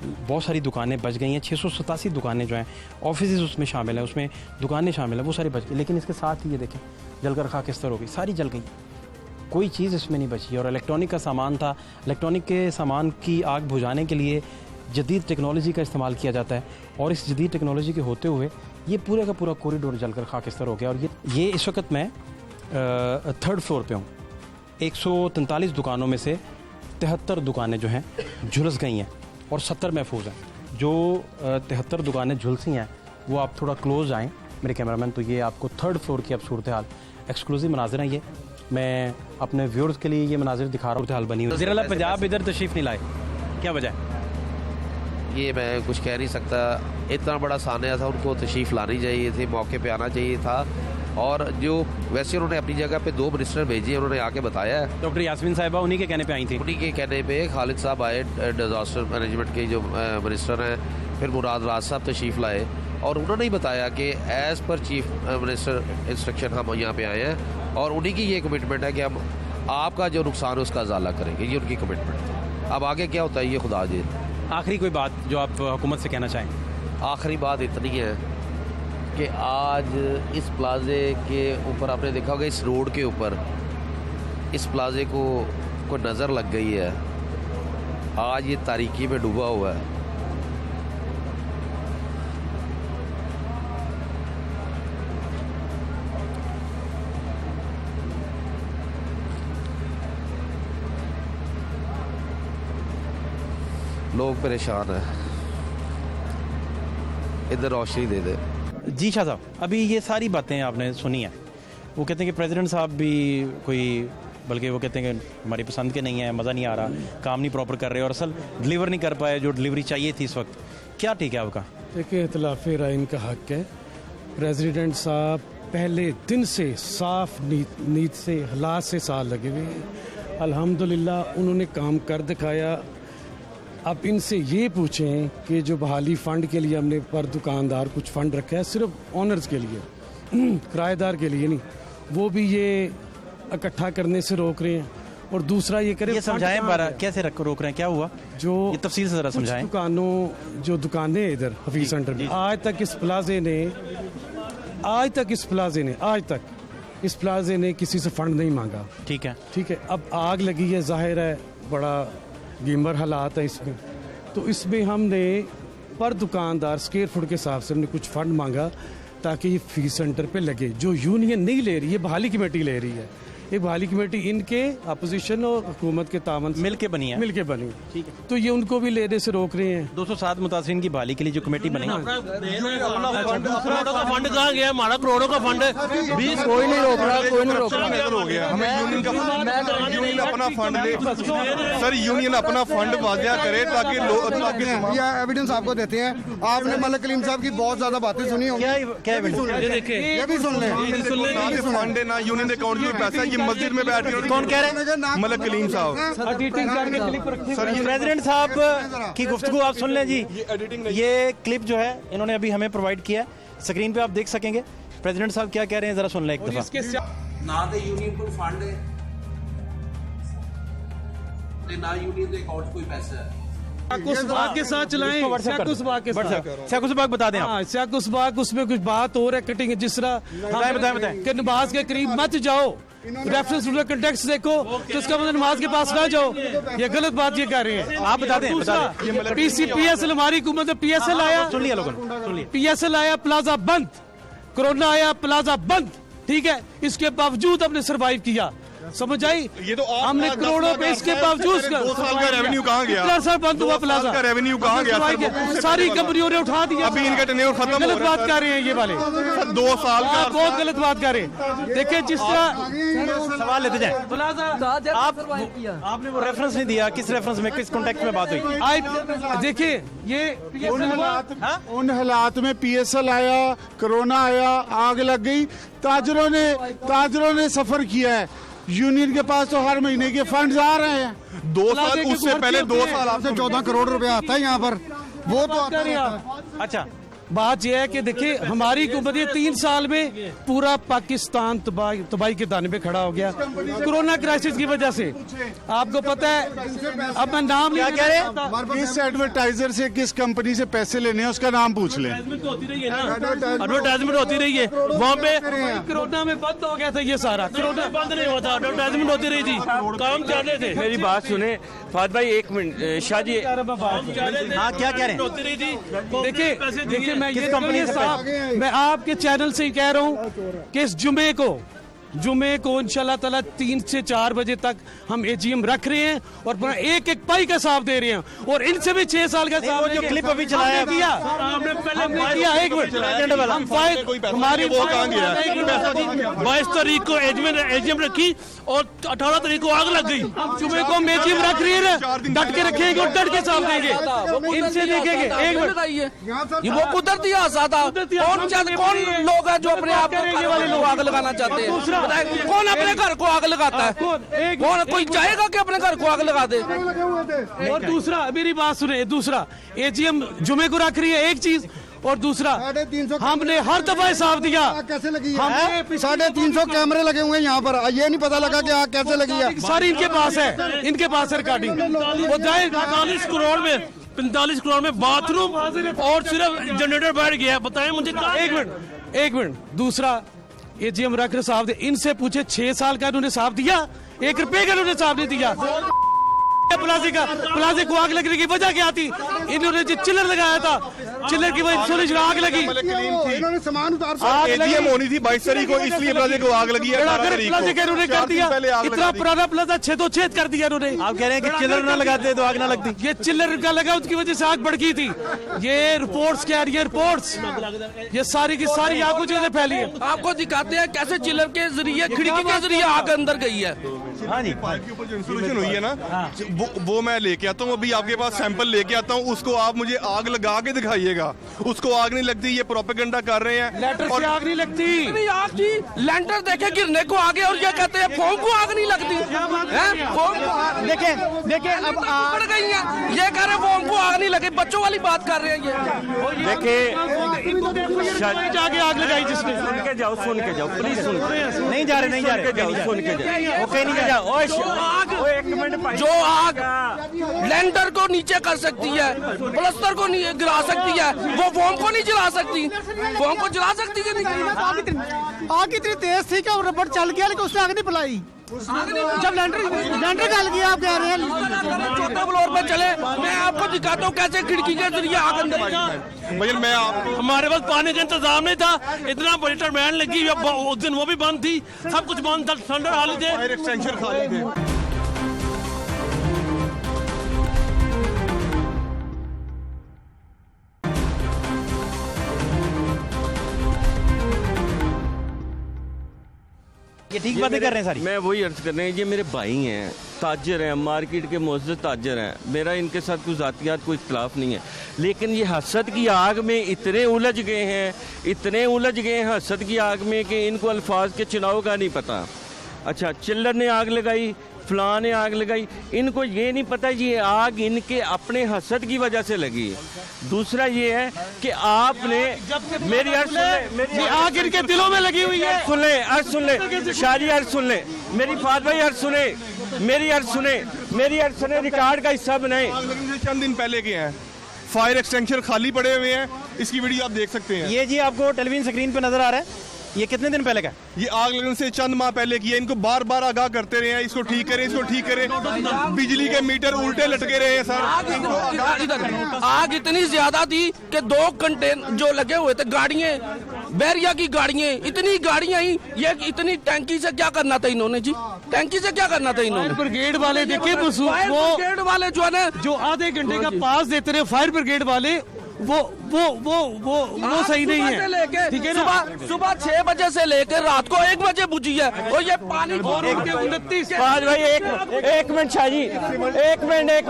बहुत सारी दुकानें बच गई हैं, 687 दुकानें जो हैं, ऑफिस उसमें शामिल हैं, उसमें दुकानें शामिल हैं, वो सारी बच गई। लेकिन इसके साथ ही ये देखें, जलकर खाकिस्तान हो गई, सारी जल गई, कोई चीज़ इसमें नहीं बची। और इलेक्ट्रॉनिक का सामान था, इलेक्ट्रॉनिक के सामान की आग बुझाने के लिए जदीद टेक्नोलॉजी का इस्तेमाल किया जाता है, और इस जदीद टेक्नोलॉजी के होते हुए ये पूरे का पूरा कॉरिडोर जलकर खाकिस्तान हो गया। और ये इस वक्त मैं 3rd फ्लोर पे हूँ। 143 दुकानों में से 73 दुकानें जो हैं झुलस गई हैं, और 70 महफूज हैं। जो 73 दुकानें झुलसी हैं वो आप थोड़ा क्लोज आएँ मेरे कैमरामैन, तो ये आपको 3rd फ्लोर की अब सूरत हाल एक्सक्लूसिव मनाजिर हैं। ये मैं अपने व्यूअर्स के लिए ये मनाजिर दिखा रहा हूँ। सूरत हाल बनी हुई। वज़ीर-ए-आला पंजाब इधर तशरीफ़ नहीं लाए, क्या वजह है? ये मैं कुछ कह नहीं सकता। इतना बड़ा सानिया था, उनको तशरीफ़ लानी चाहिए थी, मौके पे आना चाहिए था। और जो वैसे उन्होंने अपनी जगह पे 2 मिनिस्टर भेजे, उन्होंने आके बताया है। डॉक्टर यास्मीन साहिबा उन्हीं के कहने पे आई थी, उन्हीं के कहने पे खालिद साहब आए, डिजास्टर मैनेजमेंट के जो मिनिस्टर हैं, फिर मुराद राज साहब तशरीफ़ लाए, और उन्होंने ही बताया कि as per chief minister instruction हम यहाँ पे आए हैं, और उन्हीं की ये कमिटमेंट है कि हम आपका जो नुकसान है उसका इजाला करेंगे। ये उनकी कमिटमेंट है। अब आगे क्या होता है ये खुदा जाने। आखिरी कोई बात जो आप हुकूमत से कहना चाहें? आखिरी बात इतनी है कि आज इस प्लाजे के ऊपर आपने देखा होगा, इस रोड के ऊपर इस प्लाजे को नज़र लग गई है। आज ये तारीकी में डूबा हुआ है। लोग परेशान हैं। इधर रोशनी दे दे। जी शाह साहब, अभी ये सारी बातें आपने सुनी है। वो कहते हैं कि प्रेसिडेंट साहब भी कोई, बल्कि वो कहते हैं कि हमारी पसंद के नहीं है, मज़ा नहीं आ रहा, काम नहीं प्रॉपर कर रहे और असल डिलीवर नहीं कर पाए जो डिलीवरी चाहिए थी इस वक्त। क्या ठीक है आपका? देखिए, इतलाफ़ राय इनका हक है। प्रेसिडेंट साहब पहले दिन से साफ नीयत से, हालात से साथ लगे हुए हैं। अल्हम्दुलिल्लाह उन्होंने काम कर दिखाया। अब इनसे ये पूछें कि जो बहाली फ़ंड के लिए हमने पर दुकानदार कुछ फ़ंड रखा है, सिर्फ ऑनर्स के लिए, किराएदार के लिए नहीं, वो भी ये इकट्ठा करने से रोक रहे हैं। और दूसरा ये करें, ये समझाएं बारा कैसे रोक रहे हैं, क्या हुआ जो ये तफसील से ज़रा समझाएं। जो दुकानें इधर हफीज सेंटर में, आज तक इस प्लाजे ने किसी से फंड नहीं मांगा। ठीक है। अब आग लगी है, जाहिर है बड़ा गीमर हालात है इसमें, तो इसमें हमने पर दुकानदार स्क्वायर फुट के हिसाब से हमने कुछ फंड मांगा ताकि ये फीस सेंटर पे लगे, जो यूनियन नहीं ले रही है, बहाली कमेटी ले रही है। एक बहाली कमेटी इनके अपोजिशन और हुकूमत के तावन मिलके बनी है। ठीक है, तो ये उनको भी लेने से रोक रहे हैं। 207 मुतासिरीन की बहाली के लिए जो कमेटी बनी, करोड़ों का फंड कहाँ गया? हमारा करोड़ों का फंड है। 20 कोई नहीं रोक रहा हो गया। हमें यूनियन अपना फंड दे सर, यूनियन अपना फंड वाजिया करे ताकि एविडेंस आपको देते हैं। आपने मलिक कलीम साहब की बहुत ज्यादा बातें सुनी होंगी। क्या ये भी सुन लें। फंड है ना यूनियन के अकाउंट में पैसा, ये मस्जिद में बैठ के कौन कह रहे हैं? मलिक कलीम साहब। सर, प्रेसिडेंट साहब की गुफ्तगू आप सुन लें जी। ये क्लिप जो है इन्होंने अभी हमें प्रोवाइड किया है, स्क्रीन पे आप देख सकेंगे। प्रेसिडेंट साहब क्या कह रहे हैं, जरा सुन लें एक दफा। ना तो यूनियन को फंड है ना यूनियन के अकाउंट कोई पैसा है। के साथ चलाएं, बता दें आप। स्याकुसबाग उसमें कुछ बात हो रहा है, कटिंग जिस तरह बताएं कि नमाज के करीब मत जाओ, रेफरेंस रूल कंटेक्स्ट देखो, तो उसका मतलब नमाज के पास ना जाओ। ये गलत बात ये कर रहे हैं। आप बता दें। PCPSL हमारी हुकूमत में PSL आया, सुन लिया लोगों, PSL आया, प्लाजा बंद, कोरोना आया, प्लाजा बंद, ठीक है। इसके बावजूद हमने सर्वाइव किया, समझ आई? ये तो हमने करोड़ों पे इसके बावजूद 2 साल का रेवेन्यू कहाँ गया? कितना सर बंद हुआ प्लाजा का रेवेन्यू कहाँ गया? सारी कंपनियों ने उठा दिया। अभी इनका टेन्योर खत्म हो रहा है। गलत बात कर रहे हैं ये वाले, 2 साल का बहुत गलत बात कर रहे हैं। देखिए जिस तरह सवाल लेते जाए, आपने वो रेफरेंस नहीं दिया, किस रेफरेंस में, किस कॉन्टेक्स्ट में बात हुई? देखिए ये उन हालात में PSL आया, कोरोना आया, आग लग गई, ताजरों ने सफर किया है। यूनियन के पास तो हर महीने के फंड आ रहे हैं। 2 साल, उससे पहले 2 साल आपसे 14 करोड़ रुपया आता है यहाँ पर, वो तो आता है। अच्छा, बात यह है कि देखिए हमारी हुकूमत 3 साल में पूरा पाकिस्तान तबाही के दाने पे खड़ा हो गया कोरोना क्राइसिस की वजह से। आपको पता है, अब मैं नाम क्या कह रहे हैं, किस एडवर्टाइजर से, किस कंपनी से पैसे लेने हैं उसका नाम पूछ लें। एडवर्टाइजमेंट होती रही है वहाँ पे। कोरोना में बंद हो गया था ये सारा, कोरोना बंद नहीं हुआ था, एडवर्टाइजमेंट होती रही थी, काम चाहते थे। मेरी बात सुने फाद भाई, 1 मिनट। शाह जी, हाँ क्या कह रहे हैं? होती रही थी। देखिए मैं किस ये कंपनी से साहब, मैं आपके चैनल से ही कह रहा हूँ कि इस जुमे को इंशाल्लाह ताला 3 से 4 बजे तक हम AGM रख रहे हैं और पूरा एक पाई का हिसाब दे रहे हैं, और इनसे भी 6 साल का हिसाब जो क्लिप अभी चलाया हमने किया। एक मिनट, हम फाइल हमारी 22 तारीख को AGM रखी और 18 तारीख को आग लग गई। जुमे को हम AGM रख रही है, डट के रखेंगे और डट के हिसाब देंगे, इनसे देखेंगे। एक मिनट, ये वो कुदरती हादसा था। कौन लोग हैं जो अपने आप को आग लगाना चाहते हैं? कौन अपने घर को आग लगाता है? कौन कोई चाहेगा कि अपने घर को आग लगा दे? और दूसरा, मेरी बात सुने, दूसरा AGM जुमे को रख रही है एक चीज, और दूसरा हमने हर दफा हिसाब दिया। कैसे लगी है? 350 कैमरे लगे हुए हैं यहाँ पर, ये नहीं पता लगा कि आग कैसे लगी है। सारी इनके पास है रिकॉर्डिंग। वो 40 करोड़ में 45 करोड़ में बाथरूम और सिर्फ जनरेटर बैठ गया। बताएं मुझे कहाँ। एक मिनट दूसरा, ये जी हम रखर साहब थे, इनसे पूछे 6 साल का इन्होंने साफ दिया? 1 रुपए का इन्होंने साफ नहीं दिया। प्लाजे को आग लगने की वजह क्या थी? इन्होंने जो चिल्लर लगाया था, चिल्लर की वजह से आग लगी। इन्होंने सामान उतार एजीएम होनी थी 22 तारीख को, इसलिए प्लाजे को आग लगी है। प्लाजे का इन्होंने कर दिया, इतना पुराना प्लाजा छेद कर दिया इन्होंने। आप कह रहे हैं कि चिल्लर ना लगाते तो आग ना लगती? ये चिल्लर का लगा, उसकी वजह से आग बढ़ गई थी। ये रिपोर्ट्स क्या है, ये रिपोर्ट्स, ये सारी की सारी आग कुछ फैली है। आपको दिखाते हैं कैसे चिल्लर के जरिए, खिड़की के जरिए आग अंदर गई है। हाँ जी, इंस्टॉलेशन हुई है ना, वो मैं लेके आता हूँ, अभी आपके पास सैंपल लेके आता हूँ, उसको आप मुझे आग लगा के दिखाइएगा। उसको आग नहीं लगती, ये प्रोपेगेंडा कर रहे हैं। लेटर से आग नहीं लगती। नहीं आग जी, लेंटर देखे गिरने को आगे और ये कहते हैं फोम को आग नहीं लगती है। फोम को देखे अब पड़ गई है, ये कह रहे फोम को आग नहीं लगी। बच्चों वाली बात कर रहे हैं ये। देखिए जाके आग लगाई जिसने। सुन के जाओ प्लीज, सुन नहीं जा रहे सुन के जाओ। ओके नहीं जा। जो आग लेंटर को नीचे कर सकती है, प्लस्तर को गिरा सकती है, वो फोम को नहीं जला सकती। फोम को जला सकती है नहीं। आग इतनी तेज थी कि रबड़ चल गया, लेकिन उसने आग नहीं पिलाई। जब लेंटर गल गया, आप कह रहे हैं चौथे फ्लोर पे चले, मैं आपको दिखाता हूँ कैसे खिड़की के जरिए आग अंदर भैया मैं हमारे पास पानी का इंतजाम नहीं था, इतना बड़ी टर्बाइन लगी, उस दिन वो भी बंद थी, सब कुछ बंद था, सिलेंडर खाली थे, फायर एक्सटेंशन खाली थे। ये ठीक बातें कर रहे हैं सारी। मैं वही अर्ज कर रहे हैं, ये मेरे भाई हैं, ताजर हैं, मार्केट के मुअज़्ज़ज़ ताजर हैं। मेरा इनके साथ कोई ज़ातियात कोई इख्तिलाफ नहीं है, लेकिन ये हसद की आग में इतने उलझ गए हैं हसद की आग में कि इनको अल्फाज के चुनाव का नहीं पता। अच्छा, चिल्लर ने आग लगाई, फलां ने आग लगाई, इनको ये नहीं पता ये आग इनके अपने हसद की वजह से लगी। दूसरा ये है कि आपने मेरी आग इनके दिलों में लगी हुई है। सुन ले शारी, अर्ज सुन ले मेरी फात भाई, अर्ज सुने मेरी अर्ज सुने, रिकॉर्ड का हिस्सा बनाए। आग लगने से चंद दिन पहले के हैं, फायर एक्सटेंशन खाली पड़े हुए हैं, इसकी वीडियो आप देख सकते हैं। ये जी आपको टेलीविजन स्क्रीन पे नजर आ रहा है, ये कितने दिन पहले का? ये आग लगने से चंद माह पहले की है। इनको बार बार आगाह करते रहे हैं, इसको ठीक करें। बिजली के मीटर उल्टे लटके रहे हैं सर। आग इतनी ज्यादा थी कि 2 घंटे जो लगे हुए थे, गाड़ियां, बैरिया की गाड़ियां, इतनी गाड़ियां ही, ये इतनी टैंकी से क्या करना था इन्होंने जी? टैंकी से क्या करना था इन्होंने? ब्रिगेड वाले देखे, ब्रिगेड वाले जो है ना, जो आधे घंटे का पास देते रहे फायर ब्रिगेड वाले, वो सही नहीं है, ठीक है ना? सुबह 6 बजे से लेकर रात को 1 बजे बुझी है, और ये पानी 29 भाई, एक मिनट शाहजी, एक मिनट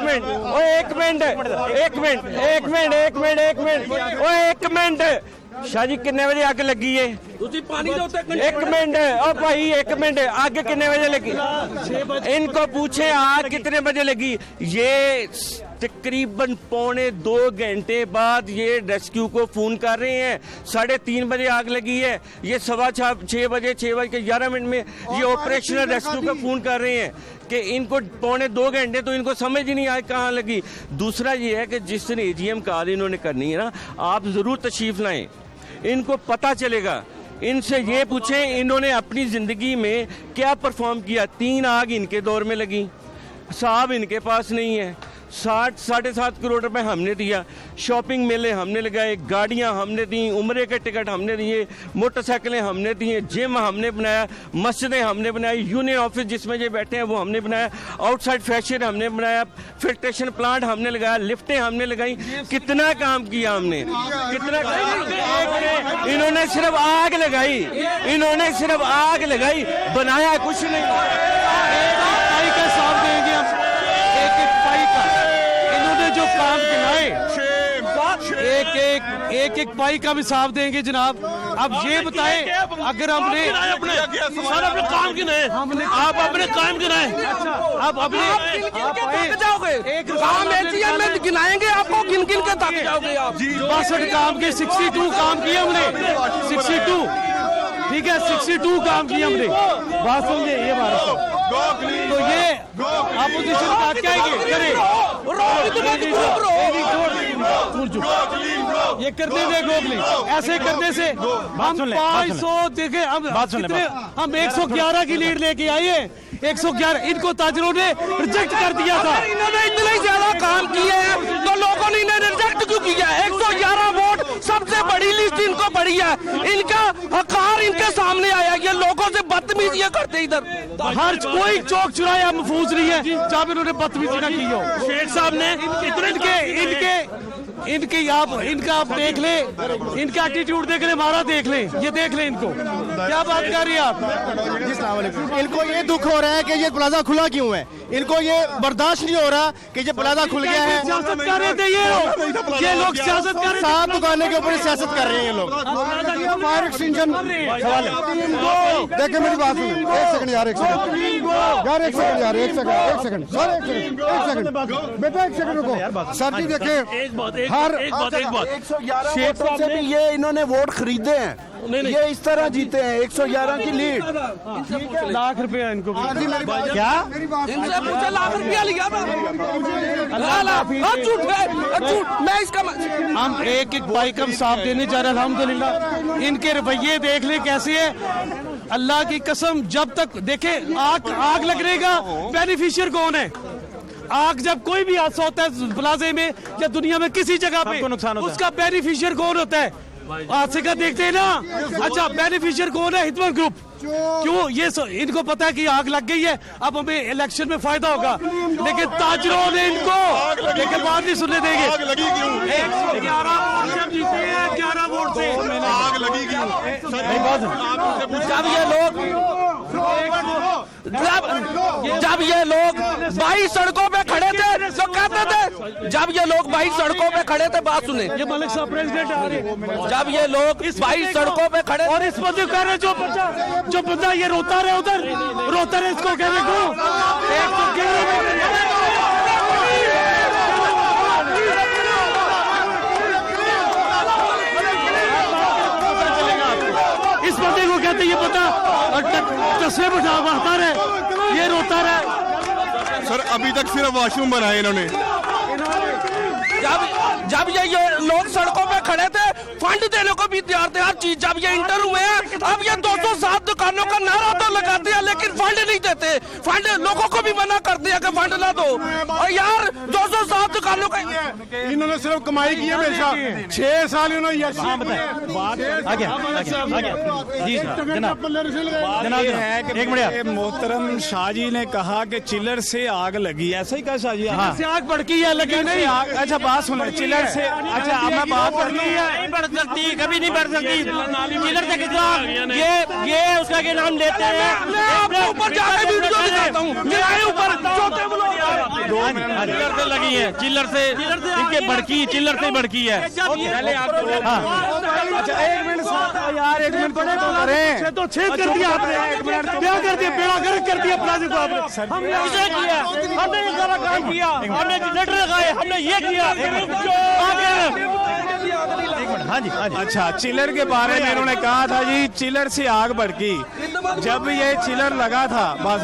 शाहजी, कितने बजे आग लगी है? पानी एक मिनट, और भाई एक मिनट, आग कितने बजे लगी? इनको पूछे आग कितने बजे लगी? ये तकरीबन 2.25 घंटे बाद ये रेस्क्यू को फोन कर रहे हैं। 3:30 बजे आग लगी है, ये 6 बजे 6:11 में ये ऑपरेशनल रेस्क्यू का फोन कर रहे हैं कि इनको 2.25 घंटे तो इनको समझ ही नहीं आए कहाँ लगी। दूसरा ये है कि जिस दिन एजीएम कॉल इन्होंने करनी है ना, आप जरूर तशरीफ लाएं, इनको पता चलेगा। इनसे ये पूछें इन्होंने अपनी जिंदगी में क्या परफॉर्म किया। 3 आग इनके दौर में लगी, साहब इनके पास नहीं है। 7.5 करोड़ रुपए हमने दिया, शॉपिंग मेले हमने लगाए, गाड़ियां हमने दी, उम्रे के टिकट हमने दिए, मोटरसाइकिलें हमने दिए, जिम हमने बनाया, मस्जिदें हमने बनाई, यूनियन ऑफिस जिसमें ये बैठे हैं वो हमने बनाया, आउटसाइड फैशन हमने बनाया, फिल्ट्रेशन प्लांट हमने लगाया, लिफ्टें हमने लगाई। कितना काम किया हमने, कितना काम। इन्होंने सिर्फ आग लगाई, बनाया कुछ नहीं। जो काम गिनाए, एक पाई का भी साफ देंगे जनाब। अब ये बताएं, अगर हमने अपने काम गिनाए, आप अपने काम गिनाए, आप थक जाओगे। काम एजीएम में गिनाएंगे, आपको गिन के थक जाओगे आप। 62 काम के 62 काम किए हमने, 62 ठीक है 62 काम किया हमने। बात समझे, ये बात तो ये अपोजिशन बात क्या करे, ये करने दे गोगली, ऐसे करने से हम 500 देखे हम 111 की लीड लेके आए हैं। 111 इनको ताजरों ने रिजेक्ट कर दिया था। इन्होंने इतने ज्यादा काम किए हैं तो लोगों ने इन्हें रिजेक्ट क्यों किया? 111 वोट सबसे बड़ी लिस्ट इनको पड़ी है, इनका हकार इनके सामने आया। ये लोगों से बदतमीजी करते इधर, हर कोई चौक चुराया महफूज नहीं है जहाँ इन्होंने बदतमीजी ना की हो। शेख साहब ने इनका आप देख ले, इनका एटीट्यूड देख ले, हमारा देख ले, ये देख ले इनको क्या बात कर रही है आप। इनको ये दुख हो रहा है कि ये प्लाजा खुला क्यों है, इनको ये बर्दाश्त नहीं हो रहा कि ये प्लाजा खुल गया है। सियासत कर रहे थे ये लोग सियासत कर रहे थे, 7 दुकानें के ऊपर सियासत कर रहे हैं ये लोग। फायर एक्सटेंशन सवाल है, देखिए मेरी बात सुनिए, एक सेकंड यार, एक सेकंड बेटा, एक सेकंड रुको सर जी। देखिए शेख साहब ने ये इन्होंने वोट खरीदे हैं, ये इस तरह जीते हैं 111 की लीड। लाख रुपया इनको क्या इनसे पूछे, लाख रुपया लिया था। झूठ मैं इसका हम एक बाइक हम साफ देने जा रहे हैं अल्हम्दुलिल्लाह। इनके रवैये देख ले कैसे है, अल्लाह की कसम। जब तक देखे आग लगने का बेनिफिशियर कौन है? आग जब कोई भी हादसा होता है प्लाजे में या दुनिया में किसी जगह पे, उसका बेनिफिशियर कौन होता है? हादसे का देखते हैं ना। अच्छा, बेनिफिशियर कौन है? हितमत ग्रुप। क्यों? ये इनको पता है कि आग लग गई है, अब हमें इलेक्शन में फायदा होगा, लेकिन ताजरों ने इनको लेकिन बात नहीं सुनने देंगे। आग लगी क्यों? 111 वोट से जीते हैं, 11 वोट से आग लगी क्यों? जब ये लोग 22 सड़कों पे खड़े थे तो कहते थे, जब ये लोग 22 सड़कों पे खड़े थे, बात सुने, ये मलिक साहब प्रेसिडेंट आ रहे, जब ये लोग 22 सड़कों पे खड़े और इस बंदे कह रहे जो बंदा ये रोता रहे उधर रोता रहे, इसको कहने को इस बंदे को कहते ये बंदा तस्वीर उठाता रहे, ये रोता रहे। सर अभी तक सिर्फ वॉशरूम बनाए इन्होंने। जब ये लोग सड़कों पे खड़े थे, फंड देने को भी तैयार थे, हर चीज। जब ये इंटर हुए हैं, अब ये 207 दुकानों का नारा तो लगाते हैं लेकिन फंड नहीं देते। फंड लोगों को भी मना कर दिया कि फंड ना दो। और यार 207 दुकानों का इन्होंने सिर्फ कमाई की है हमेशा। 6 साल इन्होंने मोहतरम शाह जी ने कहा कि चिल्लर से आग लगी, ऐसा ही कहा शाह जी? आग भड़की है, लगी नहीं। अच्छा बात सुनो, चिल्लर से, अच्छा मैं बात करनी है, नहीं बढ़ सकती, कभी नहीं बढ़ सकती। चिल्लर से कितना ये उसका के नाम लेते हैं। मैं आपके ऊपर जाके वीडियो दिखाता हूँ, मेरे ऊपर छोटे चिल्लर से लगी है, चिल्लर से इनके भड़की, चिल्लर से भड़की है। अच्छा 1 मिनट यार, 1 मिनट पड़े तो करें, तो छेद कर दिया आपने, क्या कर दिया, बेड़ा गर्क कर दिया प्लाजे को आपने। हमने उसे किया, हमने ये सारा काम किया, हमने जनरेटर लगाए, हमने ये किया। हाँ जी। अच्छा, चिलर के बारे में इन्होंने कहा था जी, चिलर से आग भड़की। जब ये चिलर लगा था, बस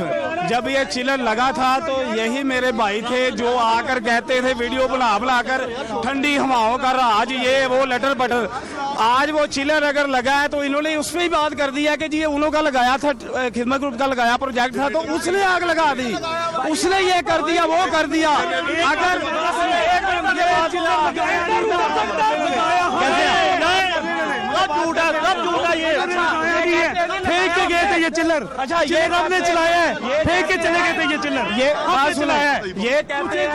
जब ये चिलर लगा था तो यही मेरे भाई थे जो आकर कहते थे वीडियो बुला कर ठंडी हवाओं का राज, ये वो लटर बटर। आज वो चिलर अगर लगा है तो इन्होंने उस पर ही बात कर दिया कि जी ये उन्हों का लगाया था, खिदमत ग्रुप का लगाया प्रोजेक्ट था, तो उसने आग लगा दी, उसने ये कर दिया, वो कर दिया। अगर फेंक के गए थे ये चिल्लर। अच्छा, ये हमने चलाया है, फेंक के चले गए थे ये चिल्लर, ये बात चलाया है। ये कहते हैं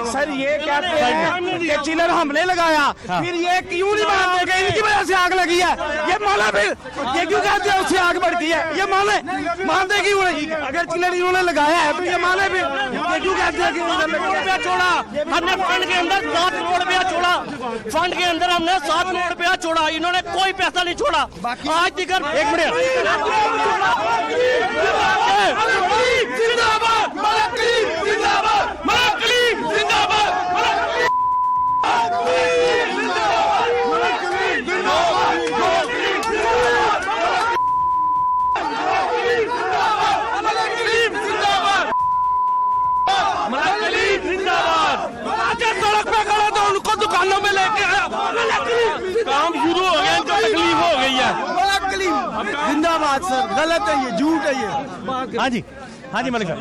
सर, ये कहते हैं कि चिलर हमने लगाया, फिर ये क्यों नहीं मानते कि इनकी वजह से आग लगी है? ये माना, फिर ये क्यों कहते हैं उससे आग बढ़ती है? ये मानते क्यों नहीं? अगर चिलर इन्होंने लगाया है तो ये माने, फिर ये क्यों कहते हैं कि रुपया छोड़ा? हमने फंड के अंदर 7 करोड़ रुपया छोड़ा, फंड के अंदर हमने 7 करोड़ रुपया छोड़ा, इन्होंने कोई पैसा नहीं छोड़ा आज तक। 1 मिनट, दुकानों में लेके आया। काम शुरू हो गया, इनको तकलीफ हो गई है। जिंदाबाद सर, गलत है ये, झूठ है ये। हाँ जी, हाँ जी मलिक साहब,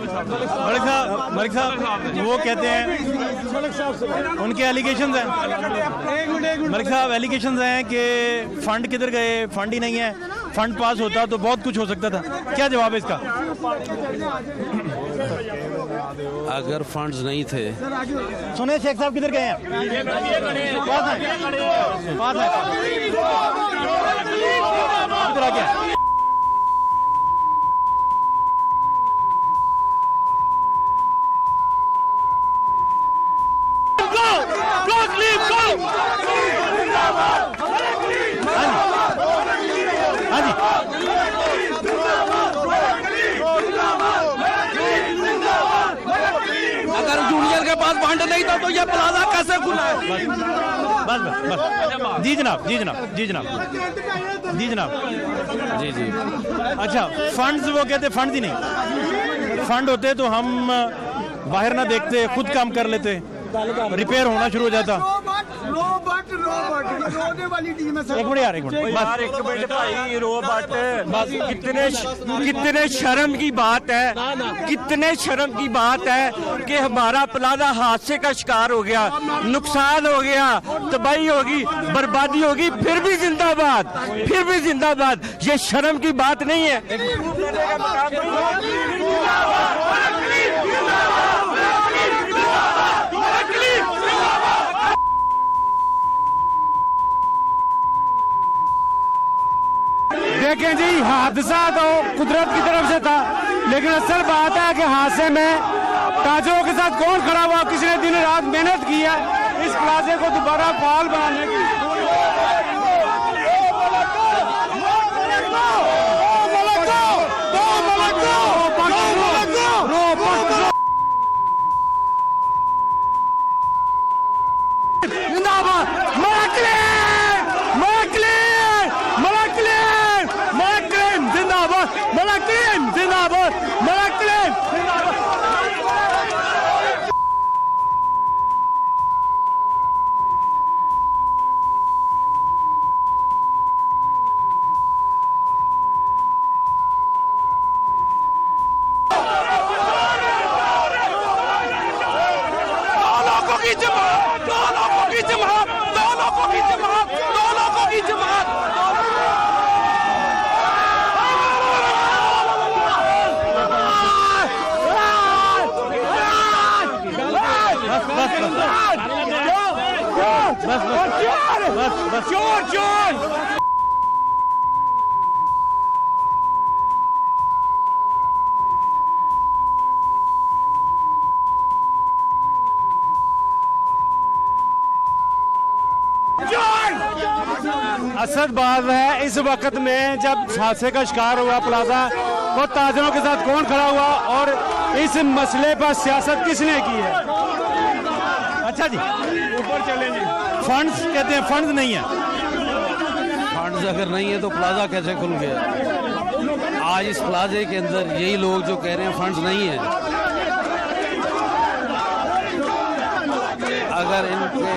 मलिक साहब वो कहते हैं, उनके एलिगेशंस हैं मलिक साहब, एलिगेशंस हैं कि फंड किधर गए, फंड ही नहीं है, फंड पास होता तो बहुत कुछ हो सकता था। क्या जवाब है इसका? अगर फंड्स नहीं थे, सुने शेख साहब किधर गए हैं? पास है, पास है, इधर आ गया। अगर जूनियर के पास फंड नहीं था तो ये प्लाजा कैसे खुला है? बस बस बस, जी जनाब, जी जनाब, जी जनाब, जी जनाब, जी जी। अच्छा, फंड्स वो कहते फंड ही नहीं, फंड होते तो हम बाहर ना देखते, खुद काम कर लेते, रिपेयर होना शुरू हो जाता। एक मिनट यार, एक मिनट यार, एक मिनट भाई, रोबोट बस। कितने शर्म की बात है, कितने शर्म की बात है कि हमारा प्लाजा हादसे का शिकार हो गया, नुकसान हो गया, तबाही होगी, बर्बादी होगी, फिर भी जिंदाबाद, फिर भी जिंदाबाद। ये शर्म की बात नहीं है। देखें जी, हादसा तो कुदरत की तरफ से था, लेकिन असल बात है कि हादसे में ताजरों के साथ कौन खड़ा हुआ, किसी ने दिन रात मेहनत की है इस प्लाजे को दोबारा फाल बनाने की। जिंदाबाद जिंदाबाद, असल बात है, इस वक्त में जब हादसे का शिकार हुआ प्लाजा, तो ताजरों के साथ कौन खड़ा हुआ और इस मसले पर सियासत किसने की है? अच्छा जी, ऊपर चलेंगे। फंड्स कहते हैं, फंड्स नहीं है। फंड्स अगर नहीं है तो प्लाजा कैसे खुल गया? आज इस प्लाजे के अंदर यही लोग जो कह रहे हैं फंड्स नहीं है, अगर इनके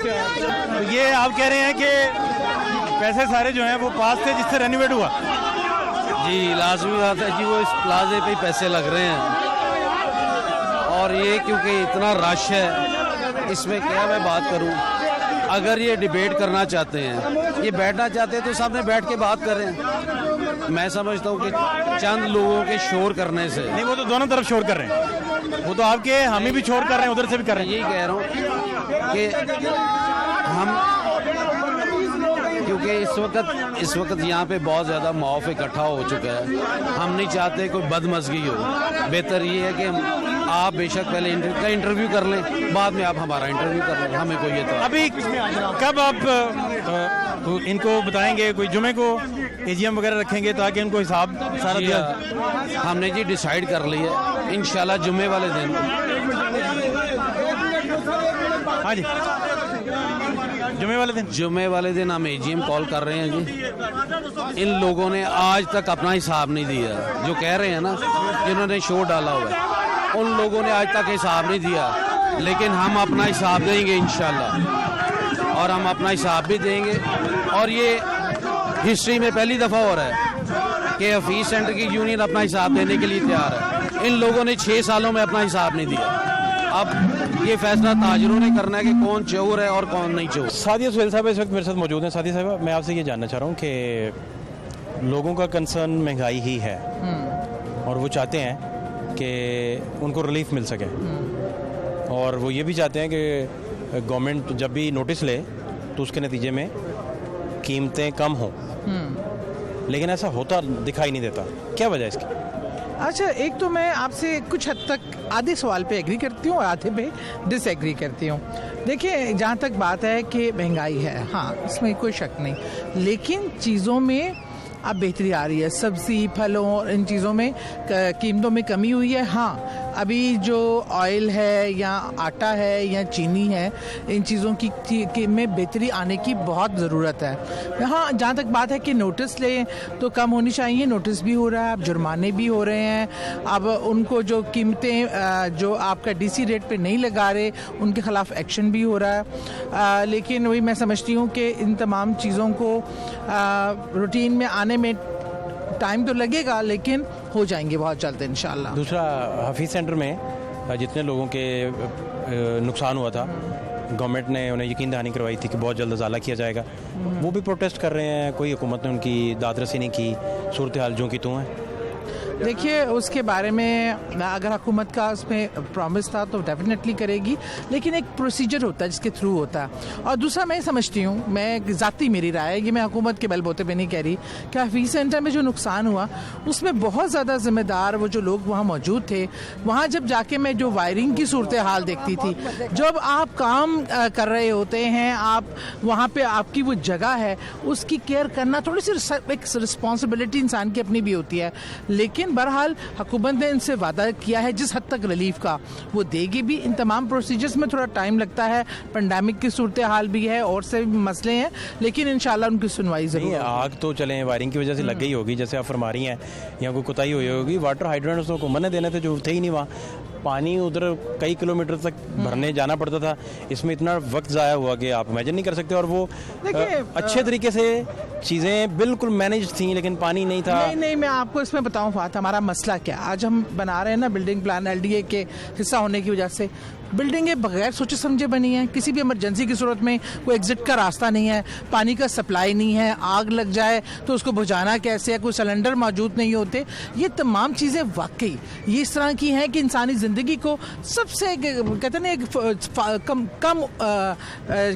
तो ये आप कह रहे हैं कि पैसे सारे जो हैं वो पास थे जिससे रेनोवेट हुआ? जी लाजमी बात है जी, वो इस प्लाजे पे पैसे लग रहे हैं, और ये क्योंकि इतना रश है, इसमें क्या मैं बात करूं, अगर ये डिबेट करना चाहते हैं, ये बैठना चाहते हैं तो सामने बैठ के बात करें। मैं समझता हूं कि चंद लोगों के शोर करने से नहीं, वो तो दोनों तरफ शोर कर रहे हैं, वो तो आपके हमें भी शोर कर रहे हैं, उधर से भी कर रहे हैं। यही कह रहा हूं कि हम, क्योंकि इस वक्त यहाँ पे बहुत ज़्यादा मौफ इकट्ठा हो चुका है, हम नहीं चाहते कोई बदमज़गी हो। बेहतर ये है कि आप बेशक पहले इंटरव्यू कर लें, बाद में आप हमारा इंटरव्यू कर लें, हमें कोई ये तो अभी कब आप इनको बताएंगे, कोई जुमे को एजीएम वगैरह रखेंगे ताकि इनको हिसाब सारा जी, दिया? हमने जी डिसाइड कर लिया इंशाल्लाह जुम्मे वाले दिन। हाँ जी, जुम्मे वाले दिन हम एजीएम कॉल कर रहे हैं जी। इन लोगों ने आज तक अपना हिसाब नहीं दिया, जो कह रहे हैं ना जिन्होंने शो डाला हुआ है, उन लोगों ने आज तक हिसाब नहीं दिया, लेकिन हम अपना हिसाब देंगे इंशाल्लाह, और हम अपना हिसाब भी देंगे। और ये हिस्ट्री में पहली दफ़ा हो रहा है कि हफीज सेंटर की यूनियन अपना हिसाब देने के लिए तैयार है। इन लोगों ने 6 सालों में अपना हिसाब नहीं दिया। अब ये फैसला ताजरों ने करना है कि कौन चोर है और कौन नहीं चोर। सादिया सुहेल साहब इस वक्त मेरे साथ मौजूद हैं। सादिया साहब, मैं आपसे ये जानना चाह रहा हूँ कि लोगों का कंसर्न महंगाई ही है और वो चाहते हैं कि उनको रिलीफ मिल सके, और वो ये भी चाहते हैं कि गवर्नमेंट जब भी नोटिस ले तो उसके नतीजे में कीमतें कम हों, लेकिन ऐसा होता दिखाई नहीं देता। क्या वजह है इसकी? अच्छा, एक तो मैं आपसे कुछ हद तक आधे सवाल पे एग्री करती हूँ और आधे पे डिसएग्री करती हूँ। देखिए, जहाँ तक बात है कि महंगाई है, हाँ इसमें कोई शक नहीं, लेकिन चीज़ों में अब बेहतरी आ रही है। सब्ज़ी, फलों और इन चीज़ों में कीमतों में कमी हुई है। हाँ, अभी जो ऑयल है या आटा है या चीनी है, इन चीज़ों की में बेहतरी आने की बहुत ज़रूरत है। हाँ, जहाँ तक बात है कि नोटिस लें तो कम होनी चाहिए, नोटिस भी हो रहा है, अब जुर्माने भी हो रहे हैं। अब उनको जो कीमतें जो आपका डीसी रेट पे नहीं लगा रहे, उनके ख़िलाफ़ एक्शन भी हो रहा है। लेकिन वही मैं समझती हूँ कि इन तमाम चीज़ों को रूटीन में आने में टाइम तो लगेगा, लेकिन हो जाएंगे बहुत जल्द इंशाल्लाह। दूसरा, हफीज सेंटर में जितने लोगों के नुकसान हुआ था, गवर्नमेंट ने उन्हें यकीन दहानी करवाई थी कि बहुत जल्द अजाला किया जाएगा, वो भी प्रोटेस्ट कर रहे हैं। कोई हुकूमत ने उनकी दादरसी नहीं की, सूरत हाल जो की तो है। देखिए, उसके बारे में अगर हुकूमत का उसमें प्रॉमिस था तो डेफिनेटली करेगी, लेकिन एक प्रोसीजर होता है जिसके थ्रू होता है। और दूसरा, मैं समझती हूँ, मैं ज़ाती मेरी राय है, ये मैं हुकूमत के बलबूते पे नहीं कह रही, कि हफीज सेंटर में जो नुकसान हुआ उसमें बहुत ज़्यादा जिम्मेदार वो जो लोग वहाँ मौजूद थे। वहाँ जब जाके मैं जो वायरिंग की सूरत हाल देखती थी, जब आप काम कर रहे होते हैं, आप वहाँ पर आपकी वो जगह है, उसकी केयर करना थोड़ी सी एक रिस्पॉन्सिबिलिटी इंसान की अपनी भी होती है। लेकिन बहरहाल हुकूमत ने इनसे वादा किया है जिस हद तक रिलीफ का वो देगी भी। इन तमाम प्रोसीजर्स में थोड़ा टाइम लगता है, पेंडेमिक की सूरत हाल भी है और से भी मसले हैं, लेकिन इंशाल्लाह उनकी सुनवाई जरूर। आग तो चले वायरिंग की वजह से लग गई होगी, जैसे आप फरमा रही हैं, या कोई कोताही हुई होगी। वाटर हाइड्रेंट्स तो हुकूमत ने देने थे जो थे ही नहीं, वहाँ पानी उधर कई किलोमीटर तक भरने जाना पड़ता था। इसमें इतना वक्त ज़ाया हुआ कि आप इमेजिन नहीं कर सकते। और वो अच्छे तरीके से चीज़ें बिल्कुल मैनेज थी, लेकिन पानी नहीं था। नहीं, मैं आपको इसमें बताऊं फात, हमारा मसला क्या, आज हम बना रहे हैं ना बिल्डिंग प्लान, एलडीए के हिस्सा होने की वजह से बिल्डिंगें बगैर सोचे समझे बनी हैं। किसी भी इमरजेंसी की सूरत में कोई एग्जिट का रास्ता नहीं है, पानी का सप्लाई नहीं है, आग लग जाए तो उसको बुझाना कैसे है, कोई सिलेंडर मौजूद नहीं होते। ये तमाम चीज़ें वाकई ये इस तरह की हैं कि इंसानी ज़िंदगी को सबसे कहते हैं ना एक कम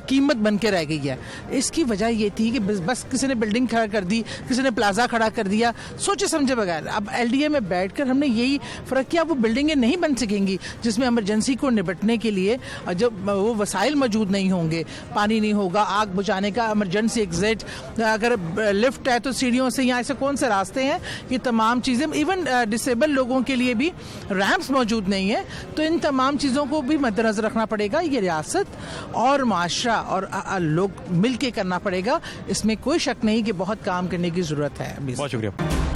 कीमत बन के रह गई है। इसकी वजह ये थी कि बस किसी ने बिल्डिंग खड़ा कर दी, किसी ने प्लाजा खड़ा कर दिया सोचे समझे बगैर। अब एलडीए में बैठकर हमने यही फ़र्क किया, वो बिल्डिंगें नहीं बन सकेंगी जिसमें इमरजेंसी को निपटने के लिए जब वो वसाइल मौजूद नहीं होंगे, पानी नहीं होगा, आग बुझाने का इमरजेंसी एग्जिट, अगर लिफ्ट है तो सीढ़ियों से, यहाँ ऐसे कौन से रास्ते हैं, ये तमाम चीज़ें, इवन डिसेबल लोगों के लिए भी रैंप्स मौजूद नहीं है। तो इन तमाम चीज़ों को भी मद्देनजर रखना पड़ेगा। ये रियासत और माशरा और लोग मिल के करना पड़ेगा, इसमें कोई शक नहीं कि बहुत काम करने की ज़रूरत है। बहुत शुक्रिया।